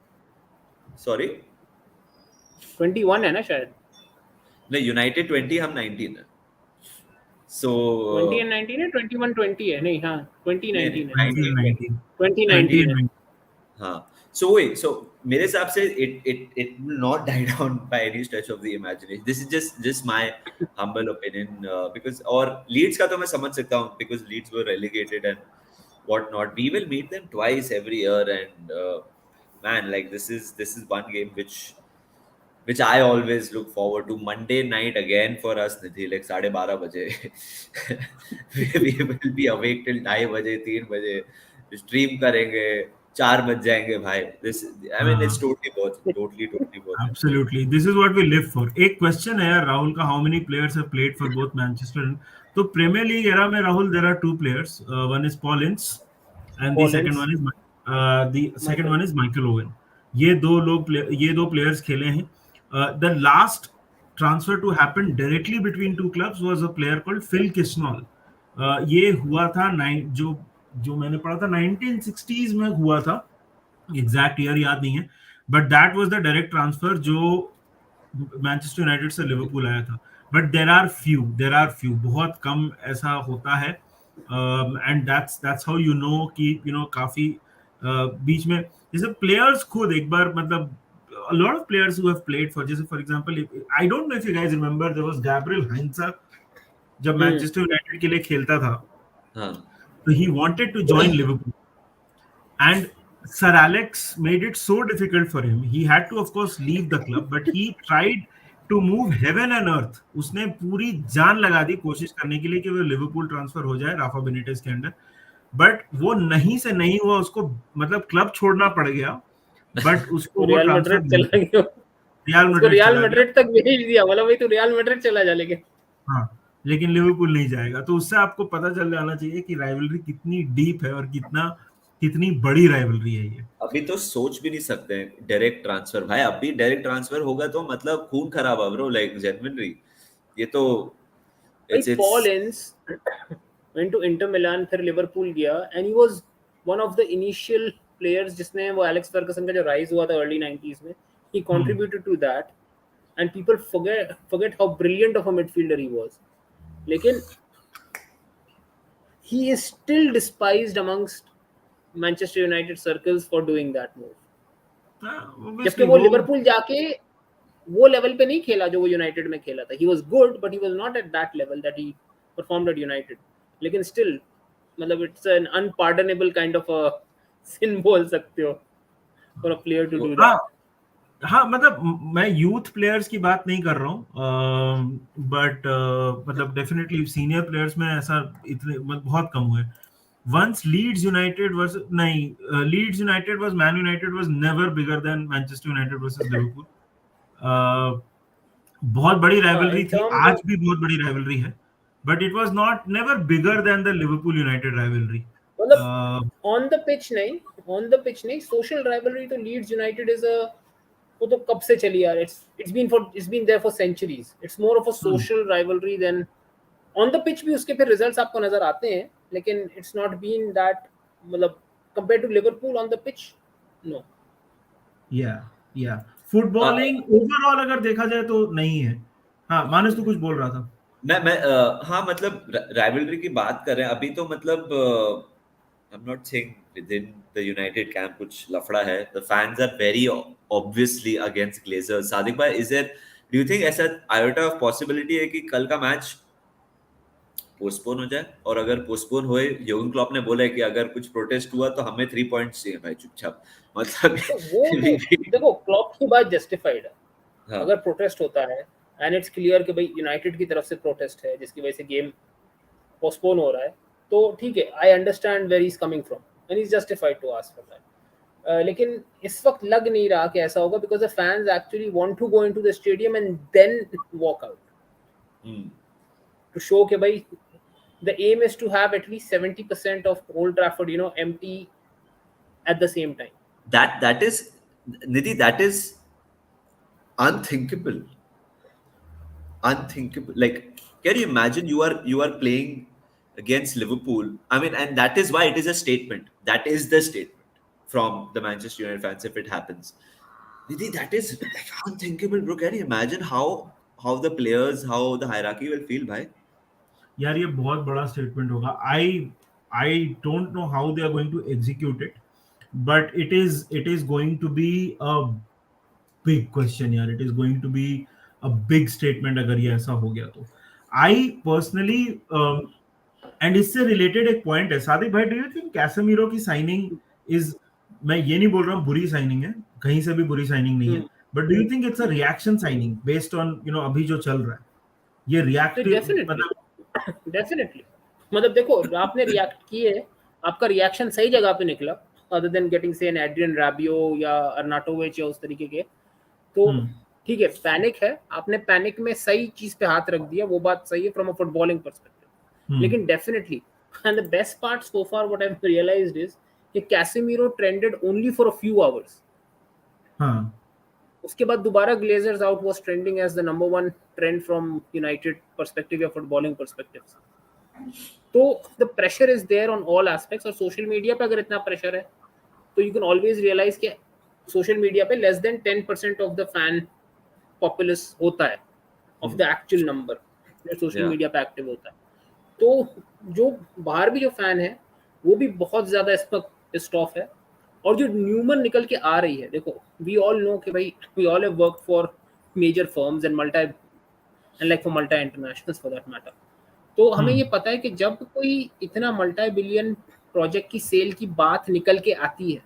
sorry, 21 है ना शायद। नहीं, यूनाइटेड 20, हम 19 है। सो 20 एंड 19 है, 21 20 है, नहीं हाँ 20 नहीं 19 है, 19 19 19 20 20 19 है। and 19 हाँ। सो वही, सो मेरे हिसाब से it will not die down by any stretch of the imagination. This is just my humble opinion, because और लीड्स का तो मैं समझ सकता हूँ, because Leeds were relegated and what not, we will meet them twice every year, and man, like this is one game which I always look forward to. Monday night again for us, Nidhi, like 12:30 बजे we will be awake till 2:30 बजे, 3 बजे stream करेंगे, 4 बज जाएंगे भाई। This, I mean, it's हाँ totally worth it, totally worth it. Absolutely. This is what we live for. एक question है यार राहुल का, how many players have played for both Manchester, तो प्रीमियर लीग एरा में Rahul there are two players, one is Paul Ince and the second Paul Ince, one is second Michael. One is Michael Owen. ये दो प्लेयर्स खेले हैं। The last transfer to happen directly between two clubs was a player called Phil Chisnall. ये हुआ था nine जो जो मैंने पढ़ा था 1960s में हुआ था, एग्जैक्ट ईयर याद नहीं है, but that was the direct transfer जो मैनचेस्टर यूनाइटेड से लिवरपूल आया था। बट देर आर फ्यू बहुत कम ऐसा होता है, and that's how you know कि काफी बीच में जैसे प्लेयर्स खुद एक बार मतलब a lot of players who have played for, जैसे for example, I don't know if you guys remember, there was Gabriel Heinze जब हम्म, मैनचेस्टर यूनाइटेड के लिए खेलता था, हाँ। तो he wanted to join Liverpool. And Sir Alex made it so difficult for him. He had to, of course, leave the club, but he tried to move heaven and earth. उसने पूरी जान लगा दी कोशिश करने के लिए कि वो लिवरपूल ट्रांसफर हो जाए राफा बेनिटेज के अंडर, बट वो नहीं से नहीं हुआ, उसको मतलब क्लब छोड़ना पड़ गया, बट वो उसको वो रियल ट्रांसफर मैड्रिड नहीं, चला गया, रियल उसको मैड्रिड रियल चला गया। मैड्रिड तक भेज दिया, बोला भाई तू रियल मैड्रिड चला जा, लेकिन हाँ, लेकिन लिवरपूल नहीं जाएगा। तो उससे आपको पता चल जाना चाहिए कि राइवलरी कितनी डीप है और कितनी बड़ी राइवलरी है ये। अभी तो सोच भी नहीं सकते हैं डायरेक्ट ट्रांसफर भाई। अभी डायरेक्ट ट्रांसफर होगा तो मतलब खून खराब है ब्रो, लाइक जेन्युइनली। ये तो भाई इट्स पॉल इंस went to इंटर मिलान, फिर लिवरपूल गया, and he was one of the initial players जिसमें वो एलेक्स फर्गसन का जो राइज हुआ था early 90s में, he contributed to that, and people forget how brilliant of a midfielder he was. लेकिन he is still despised amongst Manchester United circles for doing that move. जबकि obviously वो वो Liverpool जाके वो level पे नहीं खेला जो वो यूनाइटेड में खेला था. He was good, but he was not at that level that he performed at United. लेकिन still, मतलब it's an unpardonable kind of a sin बोल सकते हो for a player to do हाँ that. हाँ, मतलब मैं यूथ प्लेयर्स की बात नहीं कर रहा हूँ, बट मतलब डेफिनेटली सीनियर प्लेयर्स में ऐसा इतने मतलब बहुत कम हुए. Once Leeds United was नहीं, Leeds United was Man United was never bigger than Manchester United versus Liverpool. बहुत बड़ी राइवलरी In थी, terms आज of भी बहुत बड़ी राइवलरी है, but it was not never bigger than the Liverpool United rivalry. मतलब on the pitch नहीं, social rivalry तो Leeds United is a वो तो कब से चली यार. It's been there for centuries. It's more of a social rivalry than on the pitch. भी उसके फिर results आपको नजर आते हैं, लेकिन it's not been that, मतलब compared to Liverpool on the pitch, no. या फुटबॉलिंग ओवरऑल अगर देखा जाए तो नहीं है. हाँ मानस, तू कुछ बोल रहा था. मैं हाँ मतलब राइवलरी की बात कर रहे हैं अभी तो मतलब I am not saying within the United camp कुछ लफड़ा है. The fans are very obviously against Glazers. Sadiq भाई, is there, do you think ऐसा आयोटा ऑफ पॉसिबिलिटी है कि कल का मैच पोस्टपोन हो जाए? और अगर पोस्टपोन होए, योर्गन क्लॉप ने बोला है कि अगर कुछ प्रोटेस्ट हुआ तो हमें 3 पॉइंट्स चाहिए भाई, चुपचाप. मतलब तो वो तो देखो, क्लॉप की बात जस्टिफाइड है. हाँ. अगर प्रोटेस्ट होता है एंड इट्स क्लियर कि भाई यूनाइटेड की तरफ से प्रोटेस्ट है जिसकी वजह से गेम पोस्टपोन हो रहा है, तो ठीक है, I understand where he is coming from and he is justified to ask for that. लेकिन इस वक्त लग नहीं रहा कि ऐसा होगा, because the fans actually want to go into the stadium and then walk out to show कि भाई the aim is to have at least 70% of Old Trafford, empty at the same time. That is, Nidhi, that is unthinkable. Like, can you imagine you are playing against Liverpool? I mean, and that is why it is a statement. That is the statement from the Manchester United fans if it happens. Nidhi, that is like unthinkable, bro. Can you imagine how the players, how the hierarchy will feel, bhai? यार ये बहुत बड़ा statement होगा. I don't know how they are going to execute it, but it is going to be a big question यार. It is going to be a big statement अगर ये ऐसा हो गया तो. आई पर्सनली, एंड इससे related एक point है सादिक भाई, डू यू थिंक कैसेमीरो की साइनिंग इज, मैं ये नहीं बोल रहा हूँ बुरी साइनिंग है, कहीं से भी बुरी साइनिंग नहीं है, but do you think it's a reaction signing based on अभी जो चल रहा है, ये तो रिएक्टिव डेफिनेटली मतलब. डेफिनेटली मतलब देखो, आपने रिएक्ट किए, आपका रिएक्शन सही जगह पे निकला, अदर देन गेटिंग से एन एड्रियन राबियो या अर्नाटोविच या उस तरीके के, तो ठीक है, पैनिक है, आपने पैनिक में सही चीज पे हाथ रख दिया, वो बात सही है फ्रॉम अ फुटबॉलिंग पर्सपेक्टिव. लेकिन definitely, and the best part so far what I have realised is कि Casemiro trended only for a few hours. हाँ उसके बाद दोबारा Glazers out was trending as the number 1 trend from United perspective या footballing perspective. तो the pressure is there on all aspects, और social media पे अगर इतना प्रेशर है तो यू कैन ऑलवेज रियलाइज कि सोशल मीडिया पे less than 10% of the fan populace होता है, ऑफ द एक्चुअल नंबर जो सोशल मीडिया पे एक्टिव होता है. तो जो बाहर भी जो फैन है वो भी बहुत ज्यादा इस पर पिस्ड ऑफ है. और जो न्यूमन निकल के आ रही है, देखो, वी ऑल नो कि भाई we all have worked for major firms and like for multi internationals for that matter. तो हमें ये पता है कि जब कोई इतना मल्टी बिलियन प्रोजेक्ट की सेल की बात निकल के आती है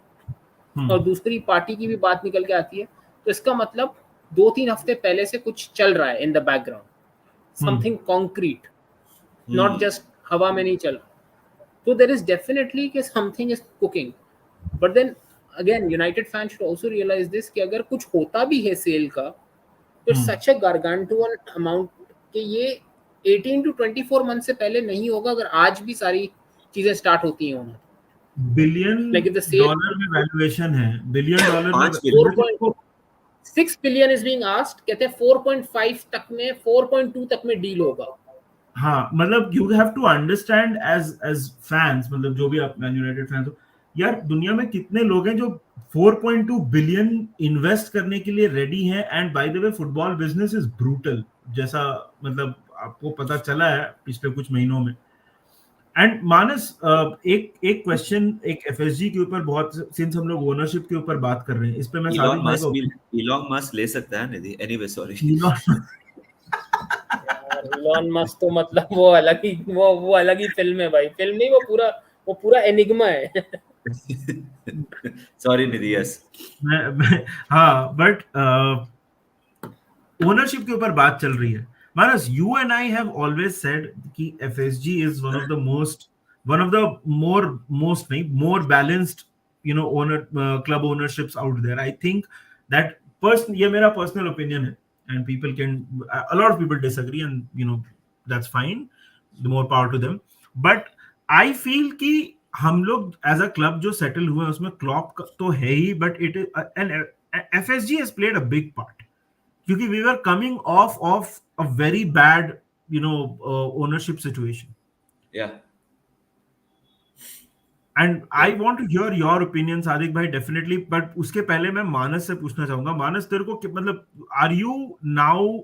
और दूसरी पार्टी की भी बात निकल के आती है, तो इसका मतलब 2-3 हफ्ते पहले से कुछ चल रहा है in the background, something concrete, not just हवा में नहीं चल. तो देयर इज डेफिनेटली कि something is cooking. But then again, United fans should also realise this कि अगर कुछ होता भी है सेल का, तो इट्स सच अ गारगांटुअन अमाउंट कि ये 18 to 24 मंथ से पहले नहीं होगा, अगर आज भी सारी चीजें स्टार्ट होती हैं होना. Billion like if the sale dollar में वैल्यूएशन है, बिलियन डॉलर में 5 billion 4.6 billion is being asked, कहते हैं 4.5 तक में, 4.2 तक में डील होगा. हाँ मतलब you have to understand as fans, मतलब जो भी आप मैन यूनाइटेड फैंस हो, यार दुनिया में कितने लोग हैं जो 4.2 बिलियन इन्वेस्ट करने के लिए रेडी हैं, and bye the way football business is brutal, जैसा मतलब आपको पता चला है पिछले कुछ महीनों में। एंड मानस, एक एक क्वेश्चन, एक एफएसजी के ऊपर, बहुत सिंस हम लोग ओनरशिप के ऊपर बात कर रहे हैं, इस पे मैं इलॉन सादिक भाई का मस्क भी ओपिनियन। इलॉन मस्क ले सकता है निधि, एनीवे सॉरी। यार इलॉन मस्क तो मतलब वो अलग ही, वो अलग ही फिल्म है भाई, फिल्म नहीं, वो पूरा एनिग्मा है। Sorry Nidhi, yes. हाँ, बट ओनरशिप के ऊपर बात चल रही है। Manas, you and I have always said कि FSG is one of the most नहीं, more balanced, owner club ownerships out there. I think that person, ये मेरा पर्सनल ओपिनियन है, and people can, a lot of people disagree, and that's fine, the more power to them. But I feel कि हम लोग as a club जो settle हुए हैं उसमें क्लॉप तो है ही, but it is an FSG has played a big part, क्योंकि we were coming off a very bad ownership situation. या एंड या I want to hear your opinion Sadiq भाई, डेफिनेटली, बट उसके पहले मैं मानस से पूछना चाहूंगा। मानस, तेरे को मतलब, आर यू नाउ,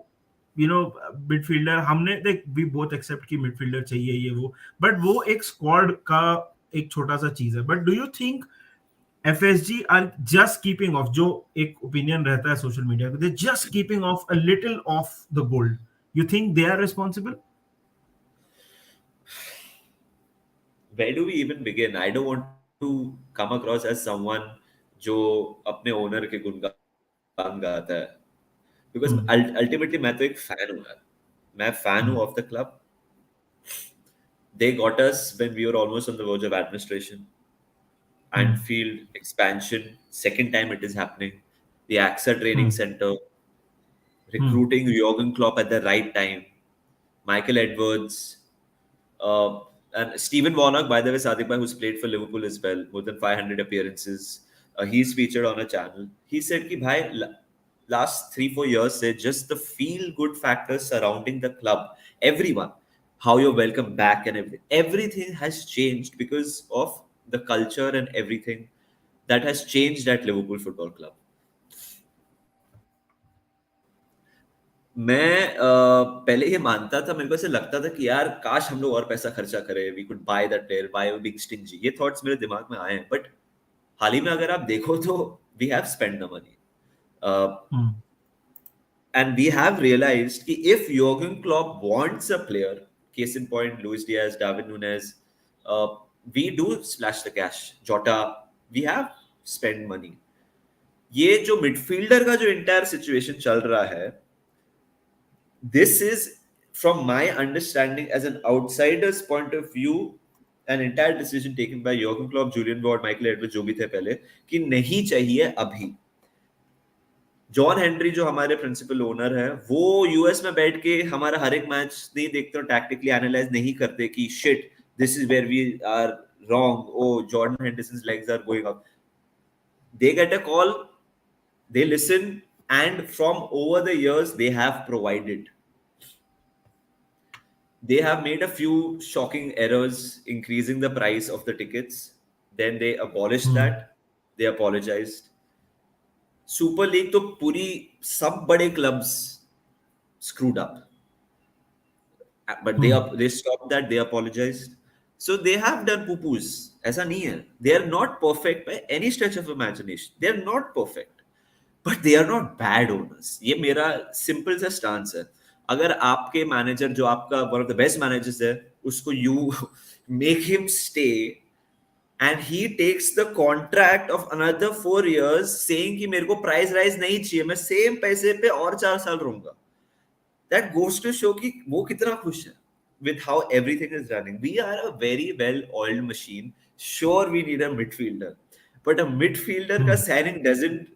मिडफील्डर, हमने देख वी बोथ एक्सेप्ट कि मिडफील्डर चाहिए ये वो, बट वो एक स्क्वाड का एक छोटा सा चीज है, but do you think FSG are just keeping off, जो एक ओपिनियन रहता है सोशल मीडिया पे, they just keeping off a little off the gold? You think they are responsible? where do we even begin? I don't want to come across as someone जो अपने owner के गुणगान गाता है, because Hmm. Ultimately मैं तो एक fan हूँ यार, मैं फैन हूँ Hmm. Of the club. They got us when we were almost on the verge of administration. Hmm. Anfield expansion, second time it is happening. The AXA Hmm. Training Center, Hmm. recruiting Jurgen Klopp at the right time, Michael Edwards, and Stephen Warnock, by the way, Sadiq bhai, who's played for Liverpool as well, more than 500 appearances. He's featured on a channel. He said कि भाई last 3-4 years से just the feel good factors surrounding the club, everyone, how you're welcome back and everything has changed because of the culture and everything that has changed at Liverpool Football Club. मैं पहले ये मानता था, मेरे को ऐसे लगता था कि यार काश हम लोग और पैसा खर्चा करें, we could buy that player, buy a big stingy, ये थॉट्स मेरे दिमाग में आए हैं। बट हाल ही में अगर आप देखो तो we have spend the money, Hmm. and we have realized कि if Jurgen Klopp wants a player, case in point Luis Diaz, David Nunes, uh, we do splash the cash. Jota, we have spent money. ये जो midfielder का जो entire situation चल रहा है, this is, from my understanding as an outsider's point of view, an entire decision taken by Jurgen Klopp, Julian Ward, Michael Edwards, जो भी थे पहले, कि नहीं चाहिए अभी। जॉन हेनरी जो हमारे प्रिंसिपल ओनर है, वो यूएस में बैठ के हमारा हर एक मैच नहीं देखते, टैक्टिकली एनालाइज नहीं करते कि shit this is where we are wrong, oh Jordan Henderson's legs are going up. They get a call, they listen, and from over the years they have provided. They have made a few shocking errors, increasing the price of the tickets. Then they abolished Hmm. that. They apologized. Super league तो पूरी, सब बड़े clubs screwed up, but they Hmm. they stopped that. They apologized. So they have done poo-poos. ऐसा नहीं है. They are not perfect by any stretch of imagination. They are not perfect. But they are not bad owners. ये मेरा simple सा stance है। अगर आपके manager जो आपका one of the best managers है, उसको you make him stay and he takes the contract of another 4 years saying कि मेरे को प्राइस राइज नहीं चाहिए, मैं सेम पैसे पे और 4 साल रहूंगा, दैट गोज टू शो कि वो कितना खुश है with how everything is running. We are a very well-oiled machine. Sure, we need a midfielder, but a midfielder ka Hmm. signing doesn't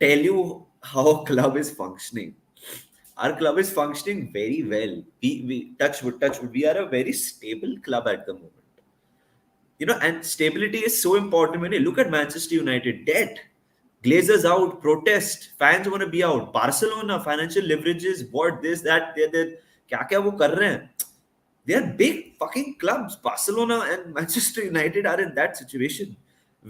tell you how a club is functioning. Our club is functioning very well. We touch wood, we are a very stable club at the moment. And stability is so important. When you look at Manchester United, debt, Glazers out, protest, fans want to be out. Barcelona, financial leverages, what, this, that, क्या क्या वो कर रहे हैं. They are big fucking clubs. Barcelona and Manchester United are in that situation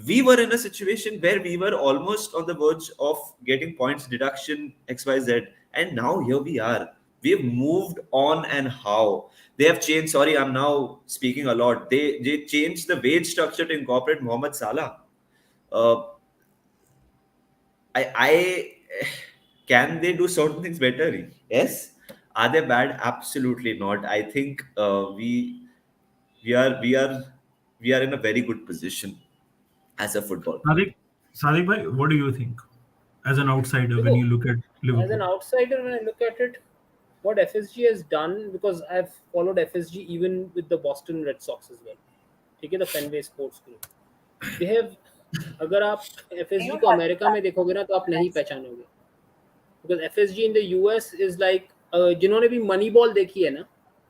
we were in a situation where we were almost on the verge of getting points deduction XYZ, and now here we are. We've moved on, and how they have changed. Sorry, I'm now speaking a lot. They changed the wage structure to incorporate Mohamed Salah. Uh, I can they do certain things better? Yes. Are they bad? Absolutely not. I think we are we are we are in a very good position as a football club. Sadiq, Sadiq bhai, what do you think as an outsider when देखो, you look at as an Liverpool? outsider, when I look at it, what FSG has done, because I've followed FSG even with the Boston Red Sox as well. ठीक है, the Fenway Sports Group. They have, अगर आप FSG को America में देखोगे ना तो आप नहीं पहचानोगे, because FSG in the US is like जिन्होंने भी मनी बॉल देखी है ना,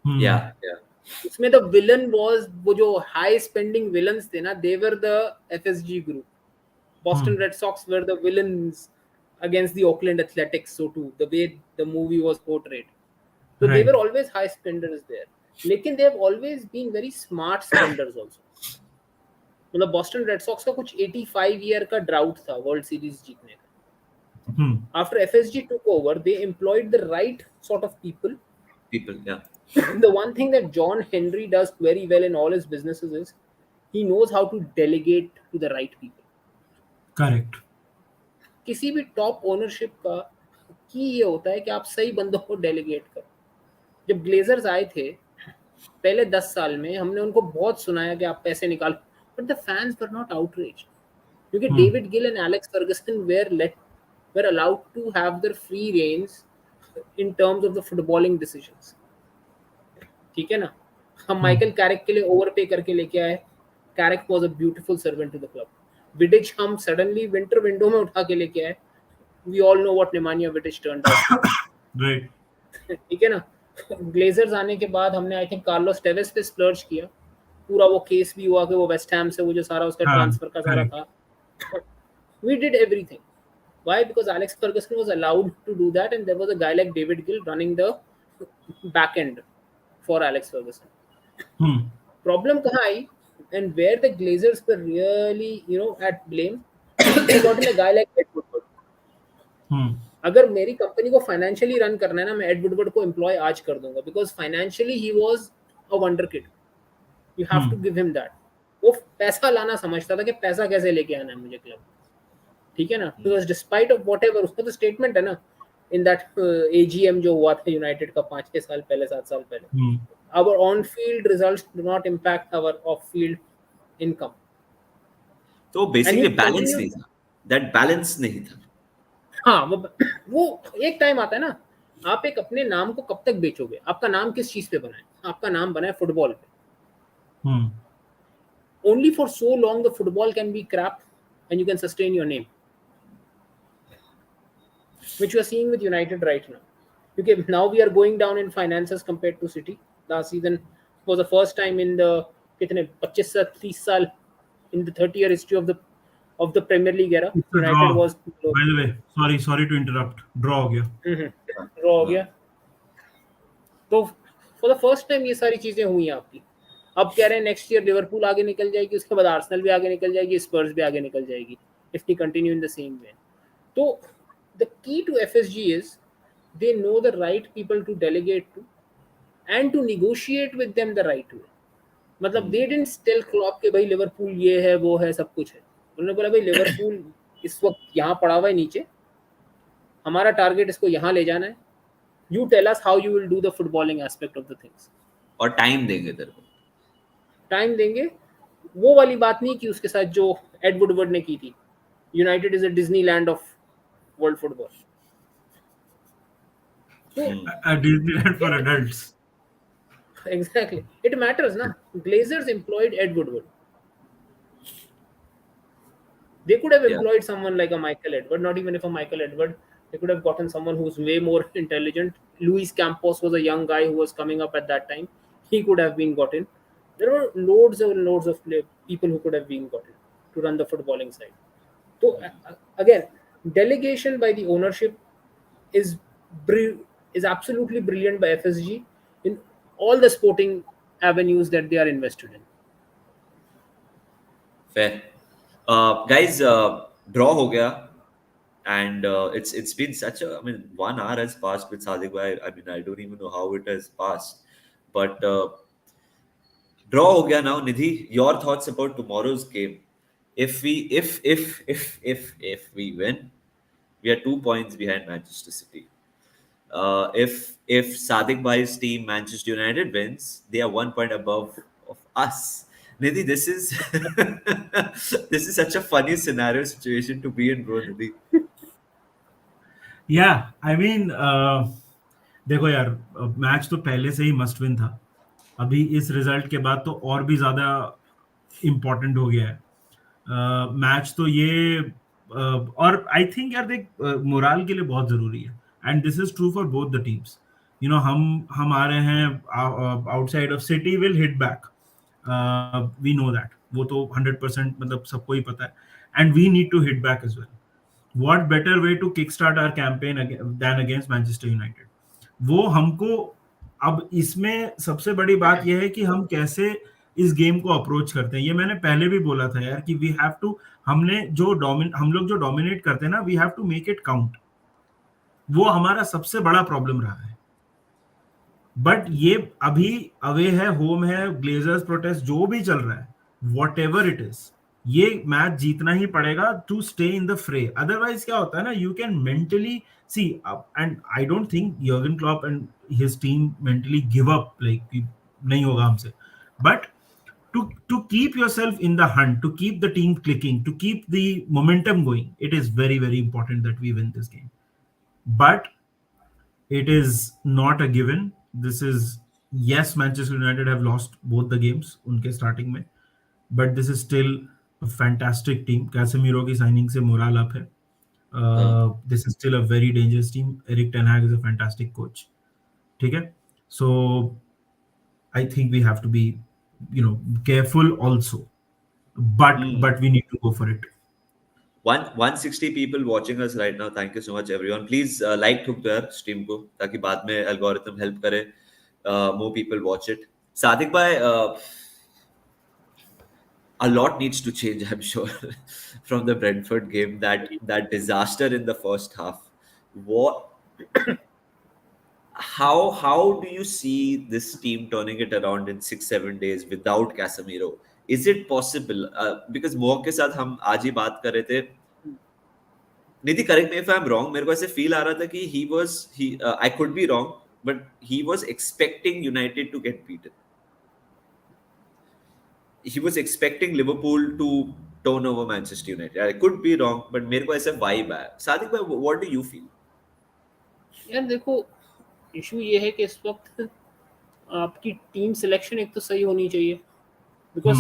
Hmm. Yeah, yeah. उसमें the villain was वो जो high spending villains थे ना, they were the FSG group. Boston Hmm. Red Sox were the villains against the Oakland Athletics, so too the way the movie was portrayed. So they Right. were always high spenders there. लेकिन they have always been very smart spenders also. मतलब Boston Red Sox का कुछ 85 year का drought था world series जीतने का. Hmm. After FSG took over, they employed the right sort of people. People, yeah. The one thing that John Henry does very well in all his businesses is he knows how to delegate to the right people. Correct. किसी भी top ownership का की ये होता है कि आप सही बंदों को डेलीगेट करो. जब ग्लेजर्स आए थे पहले 10 साल में हमने उनको बहुत सुनाया कि आप पैसे निकालो, but the fans were not outreach क्योंकि Hmm. David Gill and Alex Ferguson were allowed to have their free reins in terms of the footballing decisions. ठीक है ना, हम Hmm. माइकल कैरेक के लिए ओवरपे करके लेके आए. Carrick was a beautiful servant to the club. Vidic हम सडनली विंटर विंडो में उठा के लेके आए. We all know what Nemanja Vidic turned out to be. Right. ठीक है ना. ग्लेजर्स आने के बाद हमने आई थिंक कार्लोस टेवेस पे स्प्लर्ज किया. पूरा वो केस भी हुआ कि वो वेस्ट हैम से वो जो सारा उसका हाँ, ट्रांसफर का सारा correct. था. We did everything. Why? Because Alex Ferguson was allowed to do that, and there was a guy like David Gill running the back end for Alex Ferguson. Hmm. Problem kahan aayi, and where the Glazers were really, at blame, they got in a guy like Ed Woodward. Hmm. अगर मेरी company को financially run करना है ना, मैं add Woodward को employ आज कर दूंगा, because financially he was a wonder kid. You have Hmm. To give him that. वो पैसा लाना समझता था कि पैसा कैसे लेके आना है मुझे क्लब. ठीक है ना. Because despite of what ever उसका तो स्टेटमेंट है ना इन दैट एजीएम जो हुआ था यूनाइटेड का 5-6 साल पहले 7 साल पहले. Hmm. Our on-field results do not impact our off-field income. तो And बेसिकली he बैलेंस नहीं continued. था. दैट बैलेंस नहीं था. हाँ, वो एक टाइम आता है ना, आप एक अपने नाम को कब तक बेचोगे. आपका नाम किस चीज पे बना है. आपका नाम बना है फुटबॉल पे. Hmm. Only for so long the football can be crap and you can sustain your name, which you are seeing with United right now. Okay, now we are going down in finances compared to City. Last season was the first time in the कितने 25 साल 30 साल in the 30-year history of the Premier League era, It's a United draw. was By the way, sorry to interrupt. Draw हो गया. Draw हो गया. तो for the first time ये सारी चीजें हुई हैं आपकी. अब कह रहे हैं नेक्स्ट ईयर लिवरपूल आगे निकल जाएगी, उसके बाद आर्सेनल भी आगे निकल जाएगी, स्पर्स भी आगे निकल जाएगी if we continue in the same way. तो the key to FSG is they know the right people to delegate to and to negotiate with them the right way. मतलब दे डिडंट टेल क्लॉप के भाई Liverpool ये है वो है सब कुछ है. उन्होंने बोला भाई लिवरपूल इस वक्त यहाँ पड़ा हुआ है नीचे, हमारा टारगेट इसको यहाँ ले जाना है. You tell us how you will do the footballing aspect of the things. और टाइम देंगे तेरे को. टाइम देंगे. वो वाली बात नहीं कि उसके साथ जो एड वुडवर्ड ने की थी. United is a Disneyland of world football. तो A Disneyland for adults. Exactly it matters ना. Glazers employed Ed Woodward. They could have या. employed someone like a Michael Edward, not even if a Michael Edward. They could have gotten someone who's way more intelligent. Luis Campos was a young guy who was coming up at that time. He could have been gotten. There were loads and loads of people who could have been gotten to run the footballing side. So again, delegation by the ownership is is absolutely brilliant by FSG in all the sporting avenues that they are invested in. Fair. Guys, draw हो गया, and it's been such a, I mean, 1 hour has passed with Sadiq bhai. I mean, I don't even know how it has passed, but draw हो गया now. Nidhi, your thoughts about tomorrow's game? If we if we win, we are 2 points behind Manchester City. If Sadiq Bhai's team Manchester United wins, they are 1 point above of us. Nidhi, this is this is such a funny scenario situation to be in, bro. Nidhi. या I mean देखो यार, match तो पहले से he must win था। अभी इस result के बाद तो और भी ज्यादा इम्पोर्टेंट हो गया है मैच तो ये। और आई थिंक यार देख, मोराल के लिए बहुत जरूरी है, and this is true for both the teams. You know, हम आ रहे हैं outside of city, will hit back, we know that, वो तो 100% मतलब सबको ही पता है, and we need to hit back as well. what better way to kickstart our campaign than against Manchester United? वो हमको, अब इसमें सबसे बड़ी बात यह है कि हम कैसे इस गेम को अप्रोच करते हैं। ये मैंने पहले भी बोला था यार कि वी हैव टू, हम लोग जो डोमिनेट करते हैं ना, we have to make it count. वो हमारा सबसे बड़ा प्रॉब्लम रहा है। बट ये अभी अवे है, होम है, ग्लेजर्स प्रोटेस्ट जो भी चल रहा है, वॉट एवर इट इज, ये मैच जीतना ही पड़ेगा to stay in the fray. Otherwise क्या होता है ना, you can mentally see, and I don't think Jurgen Klopp and his team mentally give up, like नहीं होगा हमसे। But to keep yourself in the hunt, to keep the team clicking, to keep the momentum going, it is very very important that we win this game. But it is not a given. This is, yes, Manchester United have lost both the games उनके starting में, but this is still a fantastic team. Casemiro की signing से morale up है. हाँ. This is still a very dangerous team. Eric Ten Hag is a fantastic coach. ठीक है? So I think we have to be, careful also. But we need to go for it. 160 people watching us right now. Thank you so much, everyone. Please like ठुक दो यार stream को, ताकि बाद में algorithm help करे, more people watch it. Sadiq bhai, a lot needs to change, I'm sure, from the Brentford game. That disaster in the first half. What? How do you see this team turning it around in 6-7 days without Casemiro? Is it possible? Because मोहक के साथ हम आज ही बात कर रहे थे. Nidhi, correct me if I'm wrong. मेरे को ऐसे feel आ रहा था कि I could be wrong, but he was expecting United to get beaten. He was expecting Liverpool to turn over Manchester United. I could be wrong, but मेरे को ऐसा vibe आया. Sadiq bhai, what do you feel? यार देखो, issue ये है कि इस वक्त आपकी टीम सिलेक्शन एक तो सही होनी चाहिए, because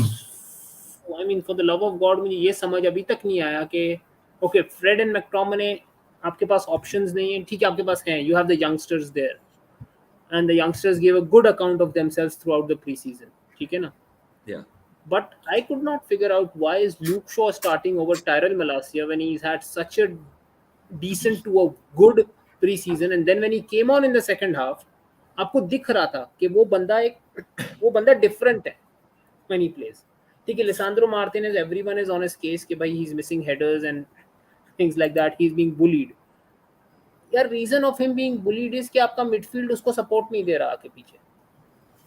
I mean for the love of God मुझे ये समझ अभी तक नहीं आया कि ओके, फ्रेड एंड मैकटोमिने आपके पास ऑप्शंस नहीं है, ठीक है, आपके पास हैं, you have the youngsters there and the youngsters give a good account of themselves throughout the pre season, ठीक है ना? Yeah. But I could not figure out why is Luke Shaw starting over Tyrell Malacia when he's had such a decent to a good pre-season, and then when he came on in the second half, आपको दिख रहा था कि वो बंदा different है when he plays. ठीक है, Lisandro Martinez, everyone is on his case कि भाई he's missing headers and things like that, he's being bullied. यार reason of him being bullied is कि आपका मिडफील्ड उसको सपोर्ट नहीं दे रहा आगे पीछे।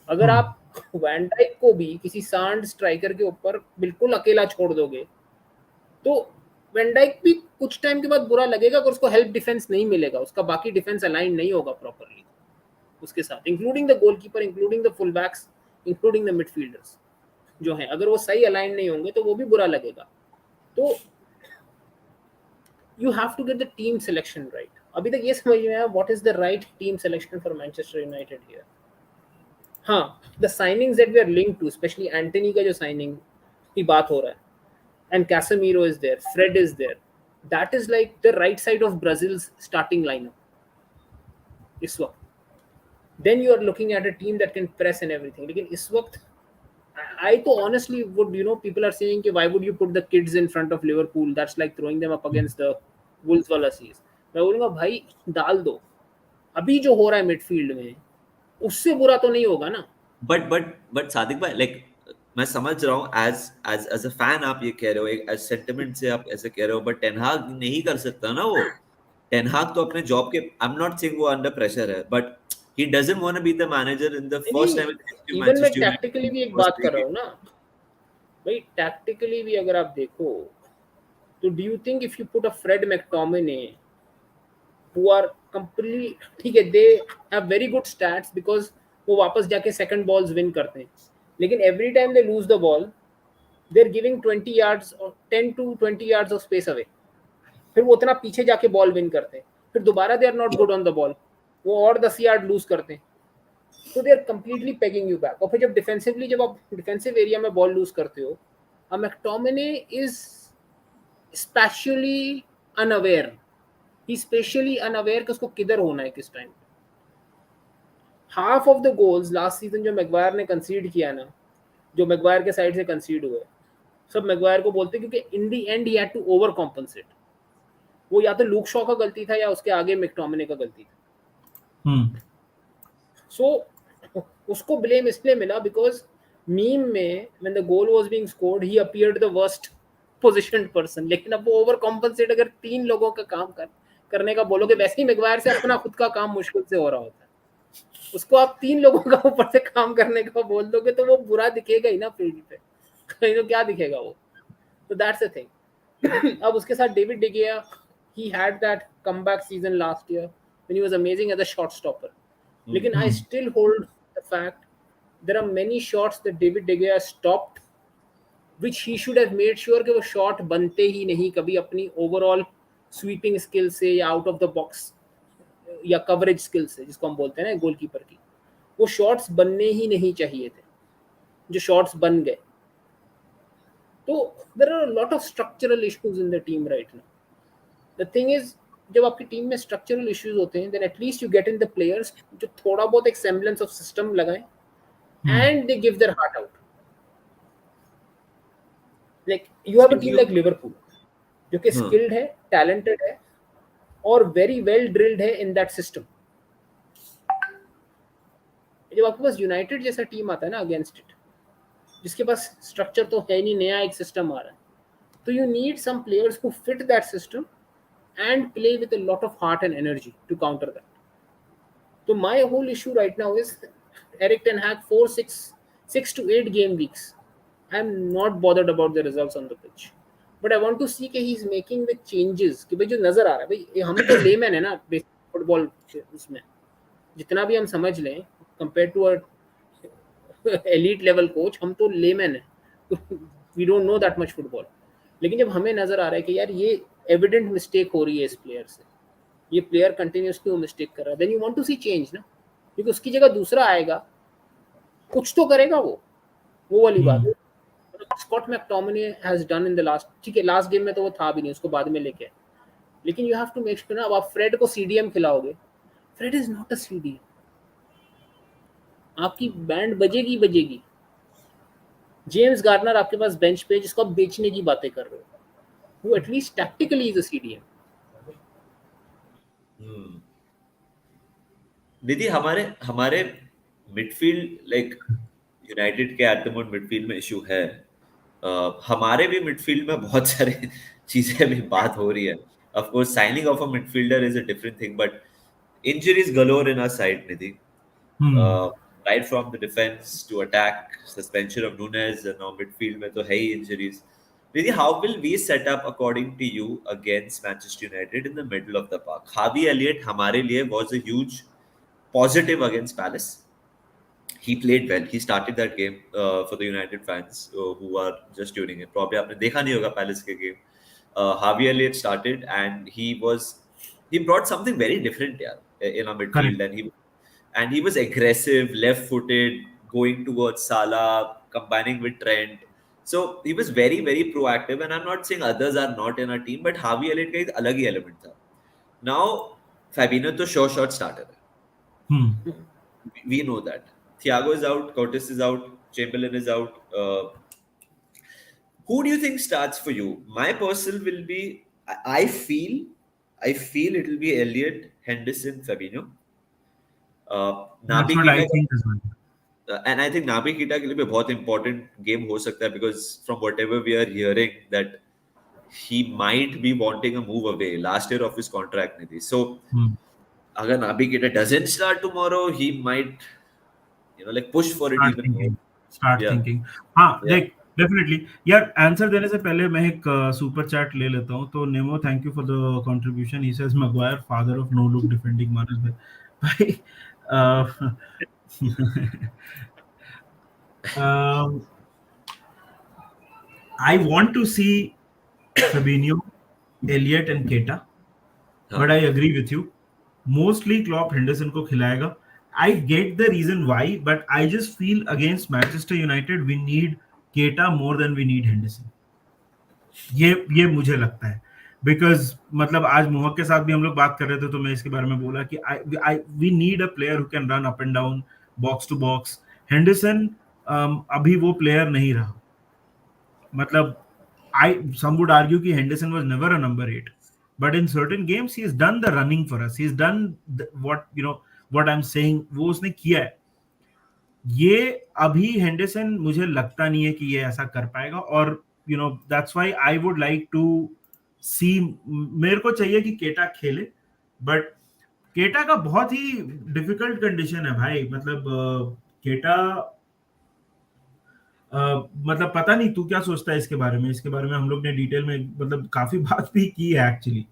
अगर आप वैन डाइक को भी किसी सांड स्ट्राइकर के ऊपर बिल्कुल अकेला छोड़ दोगे तो वैन डाइक भी कुछ टाइम के बाद बुरा लगेगा अगर उसको हेल्प डिफेंस नहीं मिलेगा, उसका बाकी डिफेंस अलाइन नहीं होगा प्रॉपर्ली उसके साथ, including the goalkeeper, including the full backs, including the midfielders जो हैं, अगर वो सही अलाइन नहीं होंगे तो वो भी बुरा लगेगा। तो you have to get the team selection right. अभी तक ये समझ में आया what is the right team selection for Manchester United here. हाँ, the signings that we are linked to, specially Antony का जो साइनिंग की बात हो रहा है, and Casemiro is there, Fred is there, that is like the right side of Brazil's starting lineup इस वक्त। Then you are looking at a team that can press and everything. लेकिन इस वक्त I तो honestly would, people are saying कि why would you put the kids in front of Liverpool? That's like throwing them up against the Wolves वाला series. मैं बोलूँगा भाई डाल दो, अभी जो हो रहा है मिडफील्ड में उससे बुरा तो नहीं होगा ना। But Sadiq bhai, like, मैं समझ रहा हूँ as as as a fan आप ये कह रहे हो, एक एज सेंटिमेंट से आप ऐसे कह रहे हो, बट टेनहाग नहीं कर सकता ना वो। टेनहाग तो अपने जॉब के, आई एम नॉट सेइंग वो अंडर प्रेशर है, but he doesn't want to be the manager in the first नहीं, time in the history of even मैं Manchester United टैक्टिकली भी एक first बात कर three रहा games. हूँ ना भाई, टैक्टिकली भी अगर आप देखो तो do you think if you put a Fred McTominay who are complete, ठीक है, they have very good stats because वो वापस जाके सेकंड बॉल्स विन करते हैं, लेकिन every time they lose the ball they are giving 20 yards और 10 to 20 yards of space away, फिर वो उतना पीछे जाके बॉल विन करते हैं, फिर दोबारा they are not good on the ball, वो और 10 यार्ड लूज करते हैं, तो they are completely pegging you back. और फिर जब डिफेंसिवली, जब आप डिफेंसिव एरिया में बॉल लूज करते हो, McTominay is specially unaware, he specially unaware कि उसको किधर होना है किस time. Half of the goals last season जो मैगवायर ने कंसीड किया ना, जो मैगवायर के साइड से कंसीड हुए, सब मैगवायर को बोलते क्योंकि in the end he had to overcompensate. वो या तो लूक शॉ का गलती था या उसके आगे मैकटोमिने का गलती था। सो उसको ब्लेम इसलिए मिला बिकॉज मीम में when the goal was being scored he appeared the worst positioned person, लेकिन अब वो ओवर कॉम्पनसेट अगर 3 लोगों का काम करने का बोलोगे, वैसे ही मैगवायर से अपना खुद का काम मुश्किल से हो रहा होता है, उसको आप 3 लोगों का ऊपर से काम करने का बोल दोगे तो वो बुरा दिखेगा ही ना फील्ड पे, कहीं तो क्या दिखेगा वो। तो दैट्स द थिंग। अब उसके साथ David डिगिया, he had that comeback season last year when he was amazing as a shot stopper. लेकिन I still hold the fact there are many shots that David De Gea stopped which he should have made sure कि वो shot बनते ही नहीं कभी, अपनी overall sweeping skill से या out of the box या कवरेज स्किल से, जिसको हम बोलते हैं ना गोलकीपर की, वो शॉट्स बनने ही नहीं चाहिए थे, जो शॉट्स बन गए। तो there are lot of structural issues in the team right now. The thing is, जब आपकी टीम में स्ट्रक्चरल इश्यूज होते हैं, then at least you get in the players जो थोड़ा बहुत एक सेम्बलेंस ऑफ सिस्टम लगाएं and they give their heart out. Like you have a team Speaking of, like Liverpool जो कि स्किल्ड है, टैलेंटेड है और वेरी वेल ड्रिल्ड है इन दैट सिस्टम। जब आपके पास यूनाइटेड जैसा टीम आता है ना अगेंस्ट इट, जिसके पास स्ट्रक्चर तो है नहीं, नया एक सिस्टम आ रहा है, तो you need some players who fit that system and play with a lot of heart and energy to counter that. So my whole issue right now is Eric Ten Hag 6 to 8 game weeks. I'm not bothered about the results on the pitch, but I want to see कि he's making the changes कि भाई जो नजर आ रहा है, भाई हम तो लेमैन है ना फुटबॉल उसमें, जितना भी हम समझ लें compare to a elite level coach, हम तो लेमैन है, we don't know that much football. लेकिन जब हमें नजर आ रहा है कि यार ये एविडेंट मिस्टेक हो रही है इस प्लेयर से, ये प्लेयर कंटिन्यूसली वो मिस्टेक कर रहा है, then you want to see change ना, क्योंकि उसकी जगह दूसरा आएगा, कुछ तो करेगा वो वाली बात। Scott McTominay has done in the last, ठीक है लास्ट गेम में तो वो था भी नहीं, उसको बाद में लेके, लेकिन you have to make sure ना, अब आप फ्रेड को सीडीएम खिलाओगे, Fred is not a CDM, आपकी बैंड बजेगी बजेगी। जेम्स गार्नर आपके पास बेंच पे, जिसको आप बेचने की बातें कर रहे हो, वो at least tactically is a CDM. दीदी हमारे हमारे मिडफील्ड, लाइक यूनाइटेड के एट द मोमेंट मिडफील्ड में इशू है। हमारे भी मिडफील्ड में बहुत सारे चीजें भी बात हो रही है। Of course signing of a midfielder is a different thing, but injuries galore in our side, Nidhi. Right from the defense to attack, suspension of Nunes, and now midfield में तो है ही injuries. Nidhi, how will we set up according to you against Manchester United in the middle of the park? Harvey Elliott हमारे लिए was a huge positive against Palace. He played well. He started that game for the United fans who are just tuning in. Probably आपने देखा नहीं होगा Palace के game. Harvey Elliott started and he brought something very different, yeah, in our midfield, Correct. and he was aggressive, left-footed, going towards Salah, combining with Trent. So he was very very proactive, and I'm not saying others are not in our team, but Harvey Elliott का एक अलग ही element था. Now Fabinho तो sure shot starter है. We know that. Thiago is out, Curtis is out, Chamberlain is out. Who do you think starts for you? My personal will be. I feel it will be Elliot, Henderson, Fabinho. That's Nabi what की I मैं think as well. And I think Naby Keita के लिए भी बहुत important game हो सकता है, because from whatever we are hearing that he might be wanting a move away. Last year of his contract, Nidhi. So, agar Nabi Keita doesn't start tomorrow, he might, like push for it start even more. Thinking start Yeah, thinking हाँ yeah. देख definitely यार answer देने से पहले मैं एक super chat ले लेता हूँ तो Nemo thank you for the contribution he says Maguire father of no look defending Manas भाई I want to see Fabinho, Elliot and Keita, but हाँ. I agree with you. Mostly Klopp Henderson को खिलाएगा. I get the reason why, but I just feel against Manchester United we need Keita more than we need Henderson. ये मुझे लगता है because मतलब आज मोहक के साथ भी हम लोग बात कर रहे थे तो मैं इसके बारे में बोला कि I we need a player who can run up and down box to box Henderson अभी वो प्लेयर नहीं रहा मतलब I some would argue कि Henderson was never a number 8, but in certain games he has done the running for us. He's done what what I'm saying. वो उसने किया है. ये अभी हेंडरसन मुझे लगता नहीं है कि ये ऐसा कर पाएगा और that's why I would like to see मेरे को चाहिए कि केटा खेले बट केटा का बहुत ही डिफिकल्ट कंडीशन है भाई मतलब केटा मतलब पता नहीं तू क्या सोचता है इसके बारे में हम लोग ने डिटेल में मतलब काफी बात भी की है एक्चुअली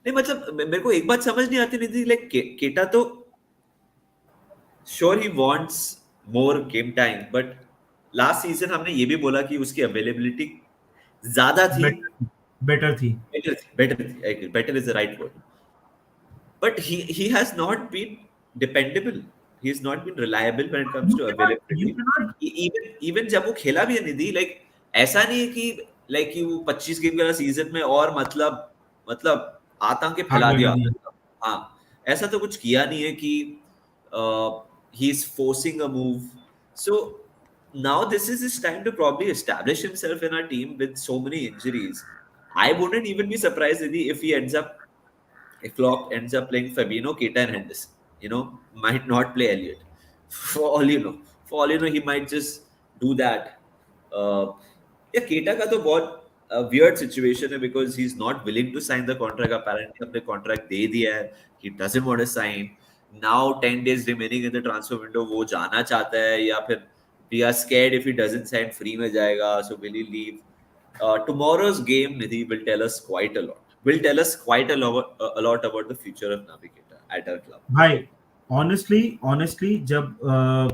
नहीं मतलब मेरे को एक बात समझ नहीं आती, निधि, लाइक केटा तो sure he wants more game time, but last season हमने ये भी बोला कि उसकी अवेलेबिलिटी ज्यादा थी. बेटर बेटर थी Better is the right word. But he has not been dependable. He's not been reliable when it comes to you availability. Can not Even जब वो खेला भी है निधि, like ऐसा नहीं है कि कि वो 25 गेम का सीजन में और मतलब आतंक आग फैला लगा दिया. दिया हाँ, ऐसा तो कुछ किया नहीं है कि he is forcing a move. So now this is his time to probably establish himself in our team with so many injuries. I wouldn't even be surprised, Nidhi, if Klopp ends up playing Fabinho, Keita, and Henderson. Might not play Elliot. For all you know, he might just do that. Uh, yeah, Keita का तो बहुत weird situation है because he's not willing to sign the contract. Apparently, अपने contract दे दिया है. He doesn't want to sign. Now 10 days remaining in the transfer window. वो जाना चाहता है या फिर we are scared if he doesn't sign free में जाएगा. So will he leave? Tomorrow's game, Nidhi, will tell us quite a lot. Will tell us quite a lot about the future of Navigator at our club. भाई honestly जब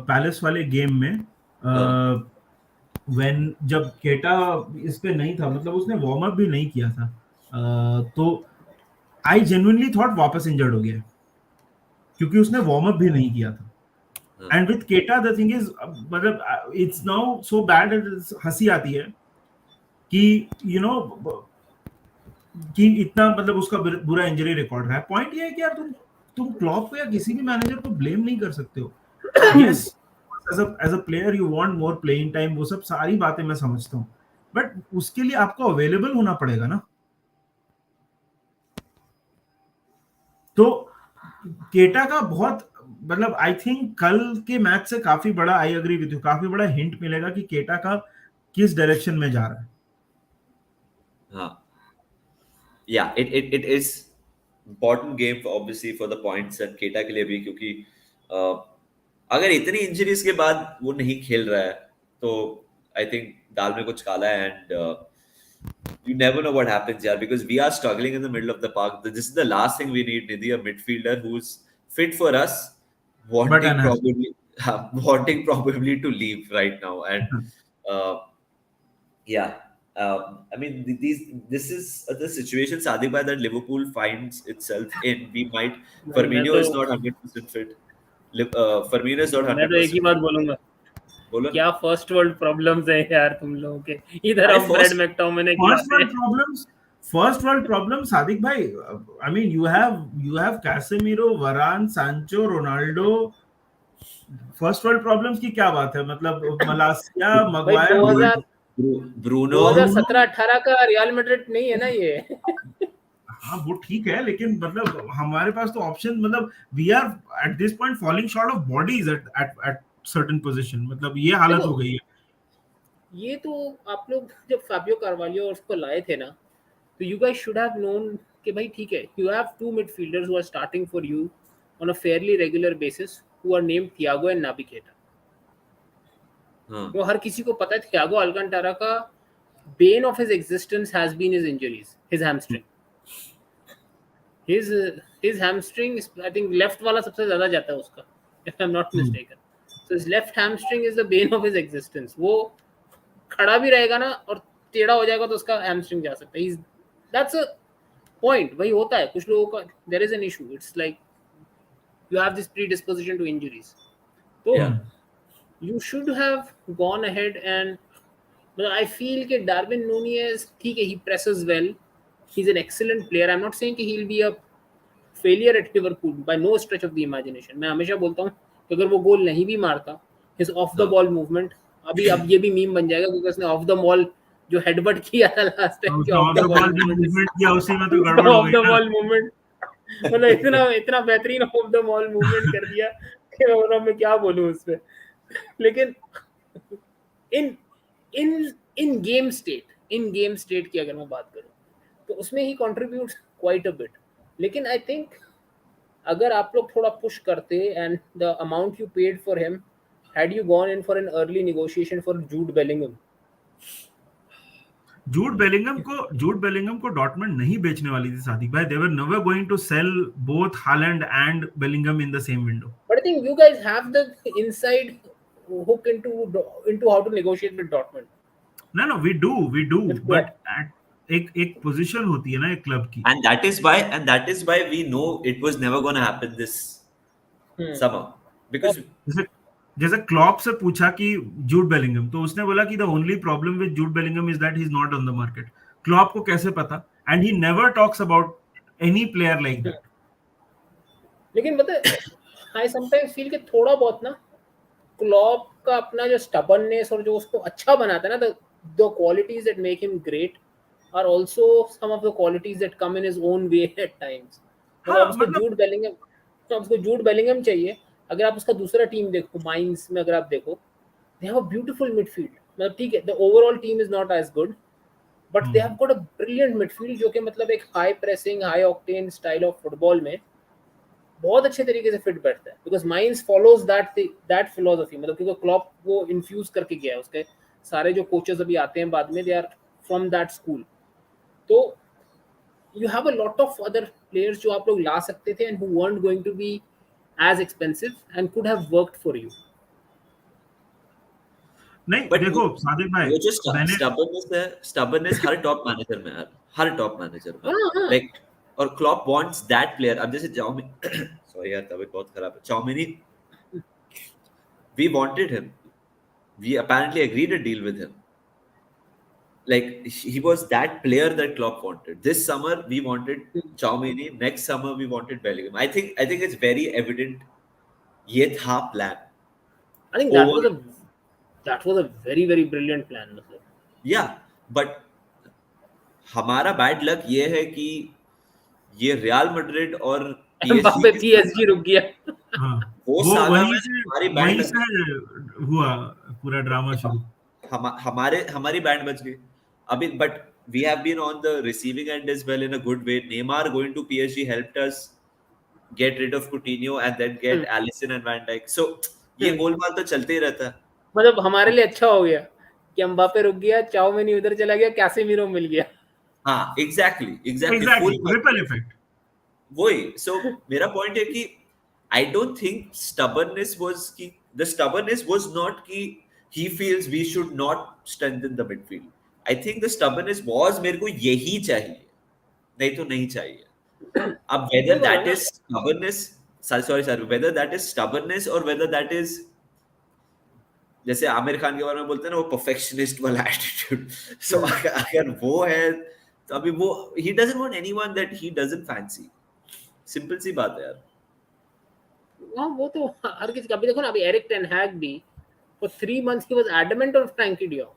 palace वाले game में हाँ, when जब केटा इस पे नहीं था मतलब उसने वार्म अप भी नहीं किया था तो आई जेन्युइनली थॉट वापस इंजर्ड हो गया क्योंकि उसने वार्म अप भी नहीं किया था हाँ, एंड विद केटा द थिंग इज मतलब इट्स नाउ सो बैड हंसी आती है कि कि इतना मतलब उसका बुरा इंजरी रिकॉर्ड रहा है पॉइंट ये है कि यार तुम क्लॉप को या किसी भी मैनेजर को ब्लेम नहीं कर सकते हो yes as a player you want more playing time वो सब सारी बातें मैं समझता हूँ बट उसके लिए आपको अवेलेबल होना पड़ेगा ना तो केटा का बहुत मतलब आई थिंक कल के मैच से काफी बड़ा आई एग्री विद यू काफी बड़ा हिंट मिलेगा कि केटा का किस डायरेक्शन में जा रहा है हाँ. Yeah, it is important game obviously for the points and Keita के लिए भी, क्योंकि uh, अगर इतनी इंजरीज के बाद वो नहीं खेल रहा है तो आई थिंक दाल में कुछ काला है. And you never know what happens, yeah, because we are struggling in the middle of the park. This is the last thing we need, Nidhi, a midfielder who's fit for us, but wanting unhappy probably wanting probably to leave right now. And uh, yeah, I mean, this is the situation, Sadiq bhai, that Liverpool finds itself in. We might भाई Firmino is not 100% fit. Firmino is not मैं तो एक ही 100% बात fit. बोलूंगा बोलो ना. क्या first world problems है यार तुम लोगों के इधर भाई हम फ्रेड first मैकटोमिने फर्स्ट खिलाते वर्ल्ड हैं प्रॉब्लम्स सादिक भाई I mean you have Casemiro वरान सांचो रोनाल्डो फर्स्ट वर्ल्ड प्रॉब्लम्स की क्या बात है मतलब मलासिया भाई मगवायर 2000 Bruno. ब्रूनो 2017-18 का रियल मैड्रिड नहीं है ना ये हाँ वो ठीक है, लेकिन मतलब हमारे पास तो ऑप्शन, मतलब we are at this point falling short of bodies at at at certain position, मतलब ये हालत देखो हो गई है। ये तो आप लोग जब फाबियो कार्वालियो और उसको लाए थे ना, तो you guys should have known कि भाई ठीक है, you have two midfielders who are starting for you on a fairly regular basis who are named Thiago and Naby Keita. हाँ वो हर किसी को पता है थियागो अल्कांटारा का bane of his existence has been his injuries, his hamstring. His his hamstring is, I think left वाला सबसे ज़्यादा जाता है उसका, if I'm not mistaken. So his left hamstring is the bane of his existence. वो खड़ा भी रहेगा ना और टेढ़ा हो जाएगा तो उसका hamstring जा सकता है. That's a point. वही होता है कुछ लोगों का. There is an issue. It's like you have this predisposition to injuries. तो yeah you should have gone ahead and, मतलब I feel कि Darwin Nunez ठीक है, he presses well, he's an excellent player. I'm not saying कि he'll be a failure at Liverpool by no stretch of the imagination. मैं हमेशा बोलता हूँ कि अगर वो गोल नहीं भी मारता, his off the हाँ ball movement, अभी अब ये भी मीम बन जाएगा क्योंकि उसने ऑफ द बॉल जो हेडबट किया था लास्ट टाइम, कि उसने of of the the ball ball जो मूवमेंट, मूवमेंट किया उसी में तो गड़बड़ हो ऑफ गई द ना। बॉल मूवमेंट, मतलब इतना इतना बेहतरीन ऑफ द बॉल मूवमेंट कर दिया कि मैं क्या बोलूँ उस पे। लेकिन इन इन इन गेम स्टेट की अगर मैं बात करूं तो उसमें ही कंट्रीब्यूट क्वाइट अ बिट। लेकिन आई थिंक अगर आप लोग थोड़ा पुश करते and the amount you paid for him, had you gone in for an early negotiation for Jude Bellingham. Jude Bellingham को डॉर्टमंड नहीं बेचने वाली थी सादिक भाई, they were never going to sell both Haaland and Bellingham in the same window. But I think you guys have the inside hook into how to negotiate with Dortmund, ना ना, वी डू, with बट Klopp. एक एक position होती है ना एक क्लब की। that is why we know it was never going to happen this Hmm. summer because जैसे जैसे क्लॉप से पूछा कि जूड बेलिंगम, तो उसने बोला कि the only problem with Jude Bellingham is that he is not on the market. Klopp को कैसे पता? And he never talks about any player like that. लेकिन मतलब आई समटाइम्स फील कि थोड़ा बहुत ना क्लॉप का अपना जो स्टबर्ननेस और जो उसको अच्छा बनाता है ना, the qualities that make him great are also some of the qualities that come in his own way at times. मतलब अब हाँ उसको मतलब जूड बेलिंगम, तो अब उसको जूड बेलिंगम चाहिए। अगर आप उसका दूसरा टीम देखो, माइंस में अगर आप देखो, they have a beautiful midfield. मतलब ठीक है, the overall team is not as good, but they have got a brilliant midfield जो कि मतलब एक high pressing high octane style of football में बहुत अच्छे तरीके से फिट बैठता है। Because mines follows that philosophy, मतलब क्योंकि क्लॉप वो इन्फ्यूज करके गया है, उसके सारे जो कोचेस अभी आते हैं बाद में, they are from that school. तो you have a lot of other players जो आप लोग ला सकते थे and who weren't going to be as expensive and could have worked for you. नहीं बट देखो सादिक भाई, वो जो मैंने स्टबर्नेस है, स्टबर्नेस हर टॉप मैनेजर में यार, हर टॉप मैनेजर में, हाँ हाँ। लाइक और क्लॉप वांट्स दैट प्लेयर। अब जैसे चाउमिन सॉरी यार तबीयत बहुत खराब है, चाउमिनी, we wanted him, we apparently agreed a deal with him, like he was that player that Klopp wanted. This summer we wanted Chaumini, next summer we wanted Bellingham. I think it's very evident ये था plan I think over, that was a very very brilliant plan. मतलब yeah, but हमारा bad luck ये है कि ये real Madrid और PSG Mbappe के पीएसजी रुक गया। हाँ वो वो साला में हमारी बैंड वहीं लग से हुआ पूरा ड्रामा गई, शुरू। हमारी बैंड बच गई अभी, but we have been on the receiving end as well in a good way. Neymar going to PSG helped us get rid of Coutinho and then get Alisson and Van Dijk. So ये गोलमाल तो चलते ही रहता है। मतलब हमारे लिए अच्छा हो गया कि एम्बापे रुक गया, चाउमिनी उधर चला गया, कैसेमीरो मिल गया। हाँ exactly full exactly ripple effect. वही। सो मेरा पॉइंट है कि आई don't think stubbornness was not कि he feels we should not strengthen the midfield. I think the stubbornness was मेरे को यही चाहिए, नहीं तो नहीं चाहिए। अब whether वही बोला that ना। is stubbornness, sorry, whether that is stubbornness or whether that is जैसे आमिर खान के बारे में बोलते हैं ना वो परफेक्शनिस्ट वाला एटीट्यूड, सो अगर वो है तो अभी वो he doesn't want anyone that he doesn't fancy, simple सी बात है यार। हाँ वो तो हर किसी का। अभी देखो ना, अभी एरिक टेन हैग भी for 3 months he was adamant on Frenkie de Jong,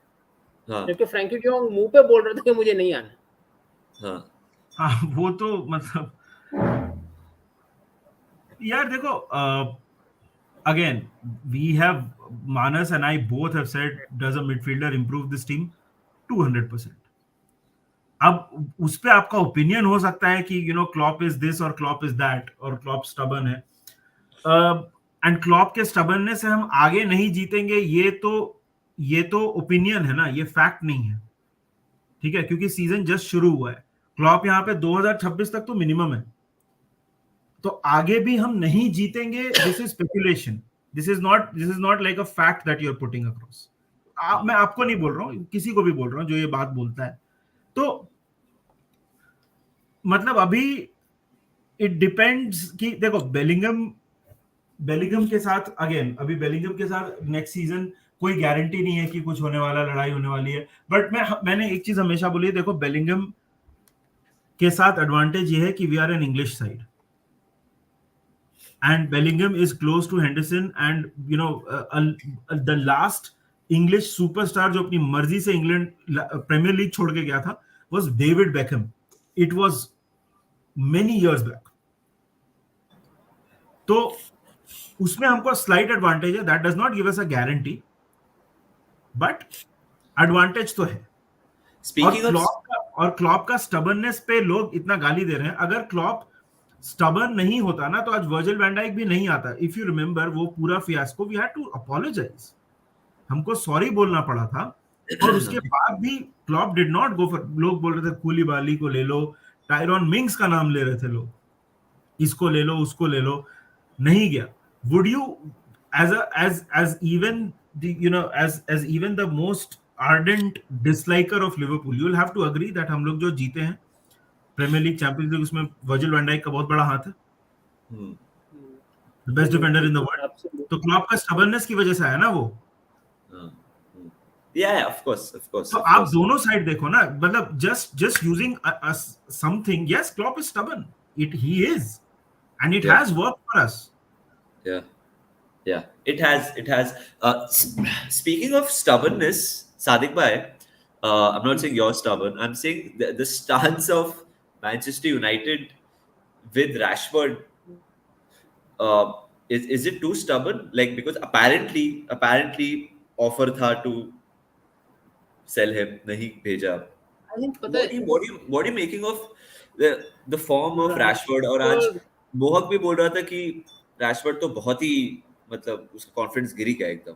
हाँ जबकि फ्रैंकी डियोंग मुंह पे बोल रहा था कि मुझे नहीं आना। हाँ हाँ वो तो मतलब यार देखो, again we have, Manas and I both have said, does a midfielder improve this team? 200%. अब उस पे आपका ओपिनियन हो सकता है कि क्लॉप इज दिस और क्लॉप इज दैट और क्लॉप स्टबर्न है, एंड क्लॉप के स्टबर्ननेस से हम आगे नहीं जीतेंगे, ये तो ओपिनियन है ना, ये फैक्ट नहीं है। ठीक है, क्योंकि सीजन जस्ट शुरू हुआ है। क्लॉप यहाँ पे 2026 तक तो मिनिमम है, तो आगे भी हम नहीं जीतेंगे। This is speculation, this is not like a fact that you are putting across. मैं आपको नहीं बोल रहा हूँ, किसी को भी बोल रहा हूँ जो ये बात बोलता है। तो मतलब अभी इट डिपेंड्स कि देखो, बेलिंगम के साथ, अगेन अभी बेलिंगम के साथ नेक्स्ट सीजन कोई गारंटी नहीं है कि कुछ होने वाला, लड़ाई होने वाली है। बट मैंने एक चीज हमेशा बोली है, देखो बेलिंगम के साथ एडवांटेज ये है कि we are an English side, and Bellingham is close to Henderson, and the last English superstar जो अपनी मर्जी से इंग्लैंड प्रीमियर लीग छोड़ के गया था was David Beckham. It was many years back. तो उसमें हमको स्लाइट एडवांटेज है, that does not give us a guarantee, but advantage तो है। और स्पीकिंग ऑफ क्लॉप का स्टबर्ननेस पे लोग इतना गाली दे रहे हैं। अगर क्लॉप स्टबर्न नहीं होता ना, तो आज वर्जिल वैन डाइक भी नहीं आता। इफ यू रिमेंबर वो पूरा fiasco, we had to apologise, हमको सॉरी बोलना पड़ा था। और उसके बाद भी Klopp did not go for, लोग बोल रहे थे कूलीबाली को ले लो, टायरॉन मिंग्स का नाम ले रहे थे लोग, इसको ले लो उसको ले लो, नहीं गया। Would you as even as even the most ardent disliker of Liverpool, you'll have to agree that हम लोग जो जीते हैं प्रीमियर लीग, चैंपियंस लीग, उसमें वर्जिल वैन डाइक का बहुत बड़ा हाथ है, best defender in the world. तो क्लॉप का स्टबर्ननेस की वजह से आया ना वो। yeah, of course, of course, तो of आप course. दोनों साइड देखो ना, मतलब just using something, yes Klopp is stubborn, he is, and it Yeah, has worked for us. yeah, yeah. It has. Speaking of stubbornness, Sadiq bhai, I'm not saying you're stubborn. I'm saying the stance of Manchester United with Rashford. Uh, is it too stubborn? Like, because apparently offer tha to sell him, nahi bheja. I think पता What है do you what do you what are you making of the form of Rashford? और आज Rashford, मोहक भी बोल रहा था कि रैशफोर्ड तो बहुत ही, मतलब उसका कॉन्फिडेंस गिर ही गया एकदम।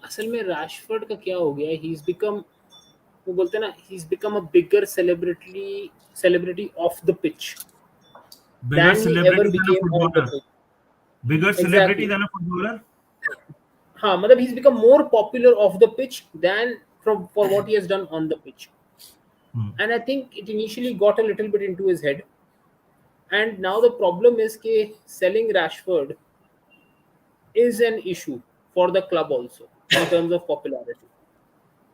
असल में रैशफोर्ड का क्या हो गया, ही इज बिकम, वो बोलते हैं ना, he is become a bigger celebrity of the pitch Bigger than he ever celebrity than a became on the footballer, pitch. bigger celebrity Exactly. than a footballer. हाँ, मतलब he's become more popular off the pitch than for what he has done on the pitch. And I think it initially got a little bit into his head. And now the problem is कि selling Rashford is an issue for the club also in terms of popularity.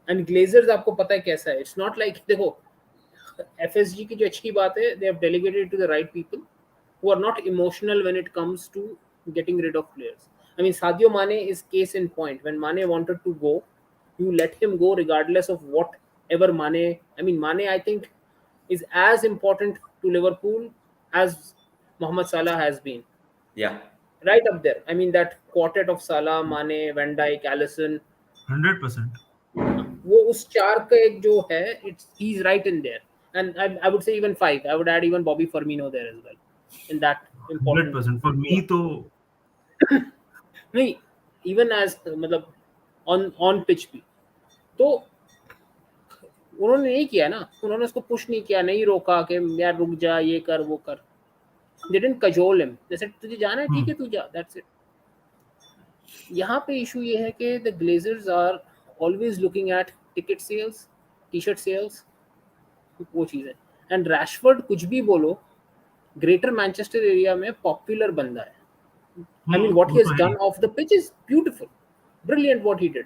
And Glazers आपको पता है कैसा है, it's not like, देखो FSG की जो अच्छी बात है, they have delegated it to the right people who are not emotional when it comes to getting rid of players. I mean, Sadio Mane is case in point. When Mane wanted to go, you let him go regardless of whatever Mane. I mean, Mane, I think, is as important to Liverpool as Mohamed Salah has been. Yeah, Right up there. I mean, that quartet of Salah, Mane, Van Dijk, Alisson, 100%. वो उस चार का एक जो है, it's he's right in there. And I would say even five. I would add even Bobby Firmino there as well in that important 100% for me squad. तो नहीं, even as मतलब on pitch भी, तो उन्होंने नहीं किया ना, उन्होंने उसको पुश नहीं किया, नहीं रोका कि यार रुक जा, ये कर वो कर। They didn't cajole him. They said तुझे जाना है ठीक है तू जा, that's it. यहाँ पे इशू ये है कि the Glazers are always looking at ticket sales, t-shirt sales, वो चीज़ है। एंड रैशफोर्ड कुछ भी बोलो, ग्रेटर मैनचेस्टर एरिया में पॉपुलर बंदा है। I mean, what he वो has तो है done he. off the pitch is beautiful, brilliant what he did.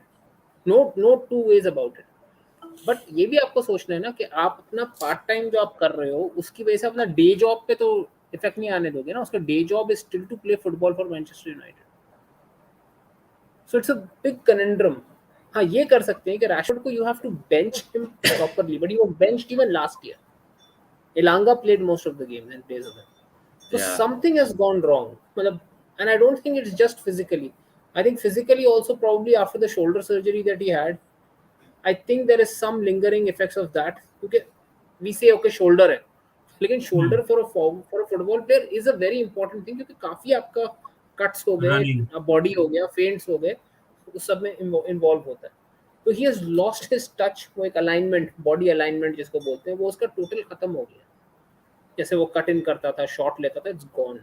No two ways about it. But ये भी आपको सोचना है ना कि आप अपना पार्ट टाइम जो आप कर रहे हो, उसकी वजह से अपना डे जॉब पे तो इफेक्ट नहीं आने दोगे ना। उसका day job is still to play football for Manchester United. So it's a big conundrum. हाँ, ये कर सकते हैं कि रैशफोर्ड को you have to bench him properly, but he was benched even last year. Elanga played most of the games and plays of them. So Yeah. something has gone wrong. मतलब, and I don't think it's just physically. I think physically also probably after the shoulder surgery that he had, I think there is some lingering effects of that. क्योंकि we say okay shoulder है, लेकिन Hmm. shoulder for a football player is a very important thing क्योंकि काफी आपका cuts हो गए, Running. body हो गया, feints हो गए, उस सब में involve होता है. तो he has lost his touch, वो एक alignment, body alignment जिसको बोलते हैं, वो उसका total खत्म हो गया. जैसे वो कट इन करता था, शॉट लेता था, it's gone.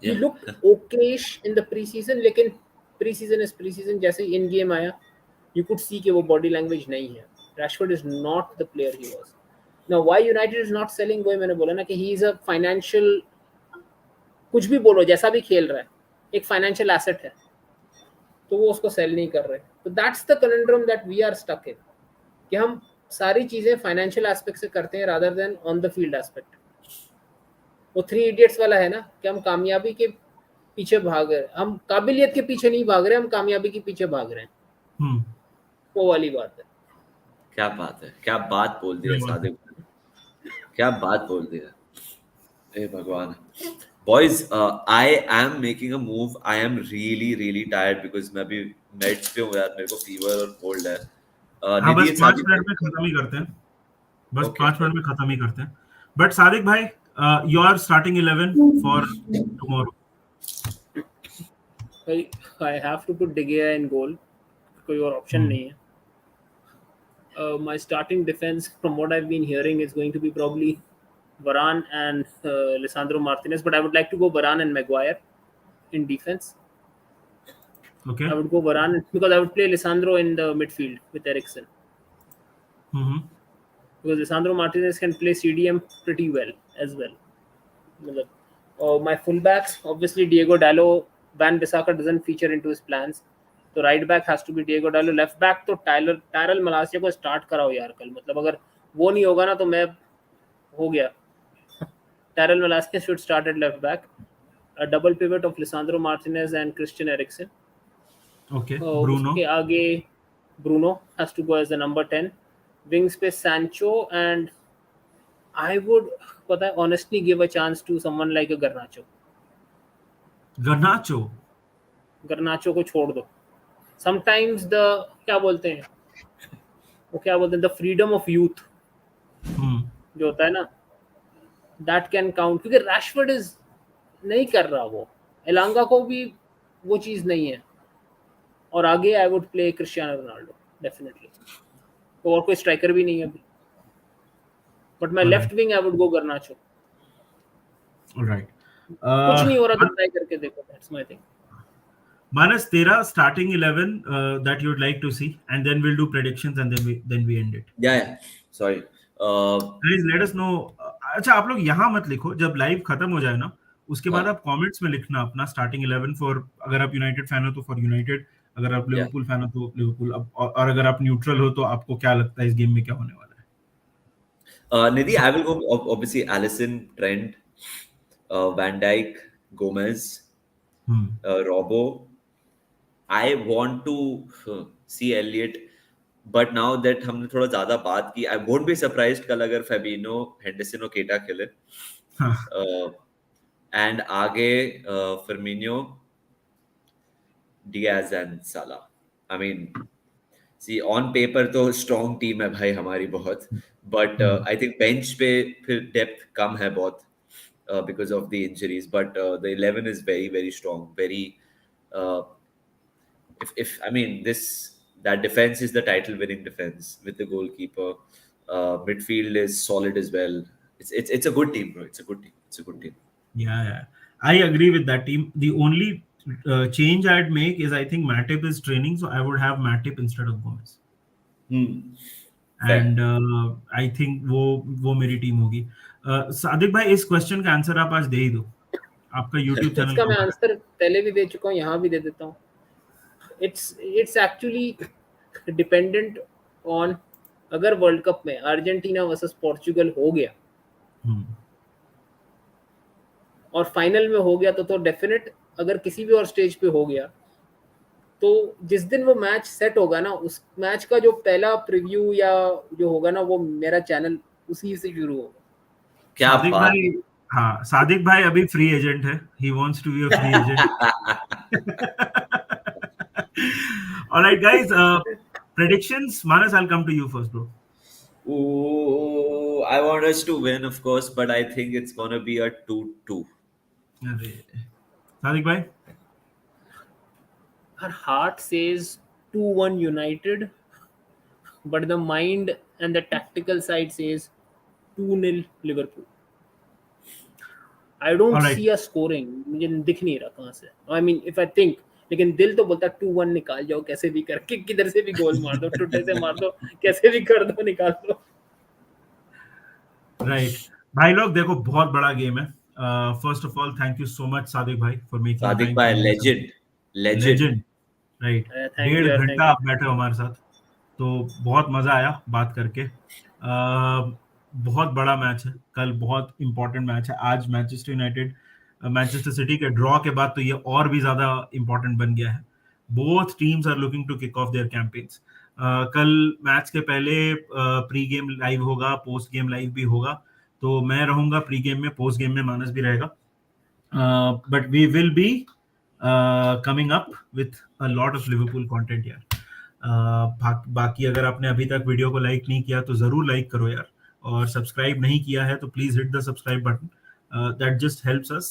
He Yeah. looked okayish in the preseason, लेकिन preseason is preseason. जैसे इन गेम आया, you could see कि वो body language नहीं है. Rashford is not the player he was. Now why United is not selling, वो मैंने बोला ना कि he is a financial, कुछ भी बोलो, जैसा भी खेल रहा है, एक financial asset है, तो वो उसको सेल नहीं कर रहे. तो that's the conundrum that we are stuck in, कि हम सारी चीजें फाइनेंशियल एस्पेक्ट से करते हैं rather than on the field aspect. वो थ्री इडियट्स वाला है ना कि हम कामयाबी के पीछे भाग रहे हैं, हम काबिलियत के पीछे नहीं भाग रहे, हम कामयाबी के पीछे भाग रहे हैं. Hmm. वो वाली बात है. क्या बात है, क्या बात बोल दिया सादिक, क्या बात बोल दिया. हे भगवान. Boys, I am making a move. I am really tired because मैं भी मेड्स पे हूँ यार, मेरे को फीवर और कोल्ड है. हाँ, बस निधि 5 सादिक मिनट में खत्म ही करते हैं. बस ओके 5 मिनट में खत्म ही करते हैं. बट सादिक भाई, your starting 11 for tomorrow. I have to put De Gea in goal, कोई और ऑप्शन नहीं है. My starting defense, from what I've been hearing, is going to be probably Varane and Lisandro Martinez, but I would like to go Varane and Maguire in defense. Okay. I would go Varane because I would play Lisandro in the midfield with Eriksen, because Lisandro Martinez can play CDM pretty well as well. मतलब, my fullbacks, obviously Diego Dallo, Van Bissaka doesn't feature into his plans. तो right back has to be Diogo Dalot. Left back तो Tyrell Malacia को start कराओ यार कल. मतलब अगर वो नहीं होगा ना तो मैं हो गया. Tyrell मलासिया should start at left back. A double pivot of Lisandro Martinez and Christian Eriksen. Okay. Bruno. उसके आगे Bruno has to go as the number 10. Wings पे Sancho, and I would, पता है, honestly give a chance to someone like a Garnacho. गर्नाचो. Garnacho को छोड़ दो. Sometimes the क्या बोलते हैं, वो क्या बोलते हैं, the freedom of youth जो होता है ना, that can count. क्योंकि Rashford is नहीं कर रहा वो, एलांगा को भी वो चीज़ नहीं है. और आगे I would play Cristiano Ronaldo definitely. तो और कोई स्ट्राइकर भी नहीं है अभी. But my left wing I would go गर्नाचो. Alright. कुछ नहीं हो रहा तो ट्राई करके देखो. That's my thing. Manas, तेरा starting 11 that you'd like to see, and then we'll do predictions and then we end it. Yeah. Sorry. Please let us know. अच्छा, आप लोग यहाँ मत लिखो, जब लाइव खत्म हो जाए ना उसके बाद हाँ. आप कमेंट्स में लिखना अपना स्टार्टिंग 11 फॉर, अगर आप यूनाइटेड फैन हो तो फॉर यूनाइटेड, अगर आप Yeah. लिवरपूल फैन हो तो लिवरपूल, और अगर आप न्यूट्रल हो तो आपको क्या लगता है इस गेम में क्या होने वाला है. Nidhi, I will go obviously Alisson, Trent, Van Dijk, Gomez, Robbo. I want to see Elliot, but now that हमने थोड़ा ज़्यादा बात की, I won't be surprised कल अगर Fabinho, Henderson और केटा खेले. And आगे Firmino, Diaz and Salah. I mean, see on paper तो strong team है भाई हमारी बहुत, but I think bench पे फिर depth कम है बहुत because of the injuries, but the 11 is very strong, very uh, if I mean that defense is the title winning defense with the goalkeeper. Midfield is solid as well. It's a good team, bro. It's a good team. It's a good team. Yeah. I agree with that team. The only change I'd make is I think Matip is training, so I would have Matip instead of Gomez. Fair. And I think वो मेरी team होगी. सादिक भाई, इस question का answer आप आज दे ही दो. आपका YouTube चैनल इसका मैं आंसर पहले भी दे चुका हूँ, यहाँ भी दे देता हूँ. It's actually dependent on, अगर वर्ल्ड कप में अर्जेंटीना वर्सेस पोर्चुगल हो गया और फाइनल में हो गया तो डेफिनेट, अगर किसी भी और स्टेज पे हो गया तो जिस दिन वो मैच सेट होगा ना, उस मैच का जो पहला प्रीव्यू या जो होगा ना, वो मेरा चैनल उसी से शुरू होगा. क्या सादिक बात भाई, हाँ सादिक भाई अभी फ्री एजेंट है, he wants to be a free agent. All right, guys. Predictions. Manas, I'll come to you first, bro. Ooh, I want us to win, of course, but I think it's gonna be a 2-2. अरे, सादिक भाई. Her heart says 2-1 United, but the mind and the tactical side says 2-0 Liverpool. I All don't right. see a scoring. मुझे दिख नहीं रहा कहाँ से. I mean, if I think, लेकिन दिल तो बोलता 2-1 निकाल जाओ कैसे भी करके, किधर से भी गोल मार दो, टुटे से मार दो, कैसे भी कर दो, निकाल दो. Right. भाई लोग देखो बहुत बड़ा गेम है. First of all thank you so much Sadiq भाई for making Sadiq time bhai, for this. legend, legend. Legend. Right. Thank you डेढ़ यार, घंटा thank you. आप बैठे हो हमारे साथ, तो बहुत मजा आया बात करके. बहुत बड़ा मैच है कल, बहुत इंपॉर्टेंट मैच है आज. मैनचेस्टर यूनाइटेड मैनचेस्टर सिटी के ड्रॉ के बाद तो ये और भी ज्यादा इंपॉर्टेंट बन गया है. Both teams are looking to kick off their campaigns. कल मैच के पहले प्री गेम लाइव होगा, पोस्ट गेम लाइव भी होगा. तो मैं रहूंगा प्री गेम में, पोस्ट गेम में मानस भी रहेगा. But we will be coming up with a lot of Liverpool content यार. बाकी अगर आपने अभी तक वीडियो को लाइक नहीं किया तो जरूर लाइक करो यार, और सब्सक्राइब नहीं किया है तो please hit the subscribe button. That just helps us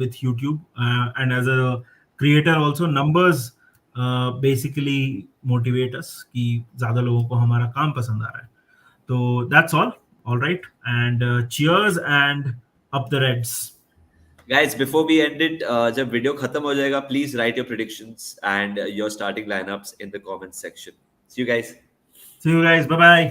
with YouTube, and as a creator also numbers basically motivate us कि ज्यादा लोगों को हमारा काम पसंद आ रहा है. तो that's all right, and cheers and up the Reds. Guys, before we end it, जब वीडियो खत्म हो जाएगा, please write your predictions and your starting lineups in the comments section. See you guys. See you guys. Bye bye.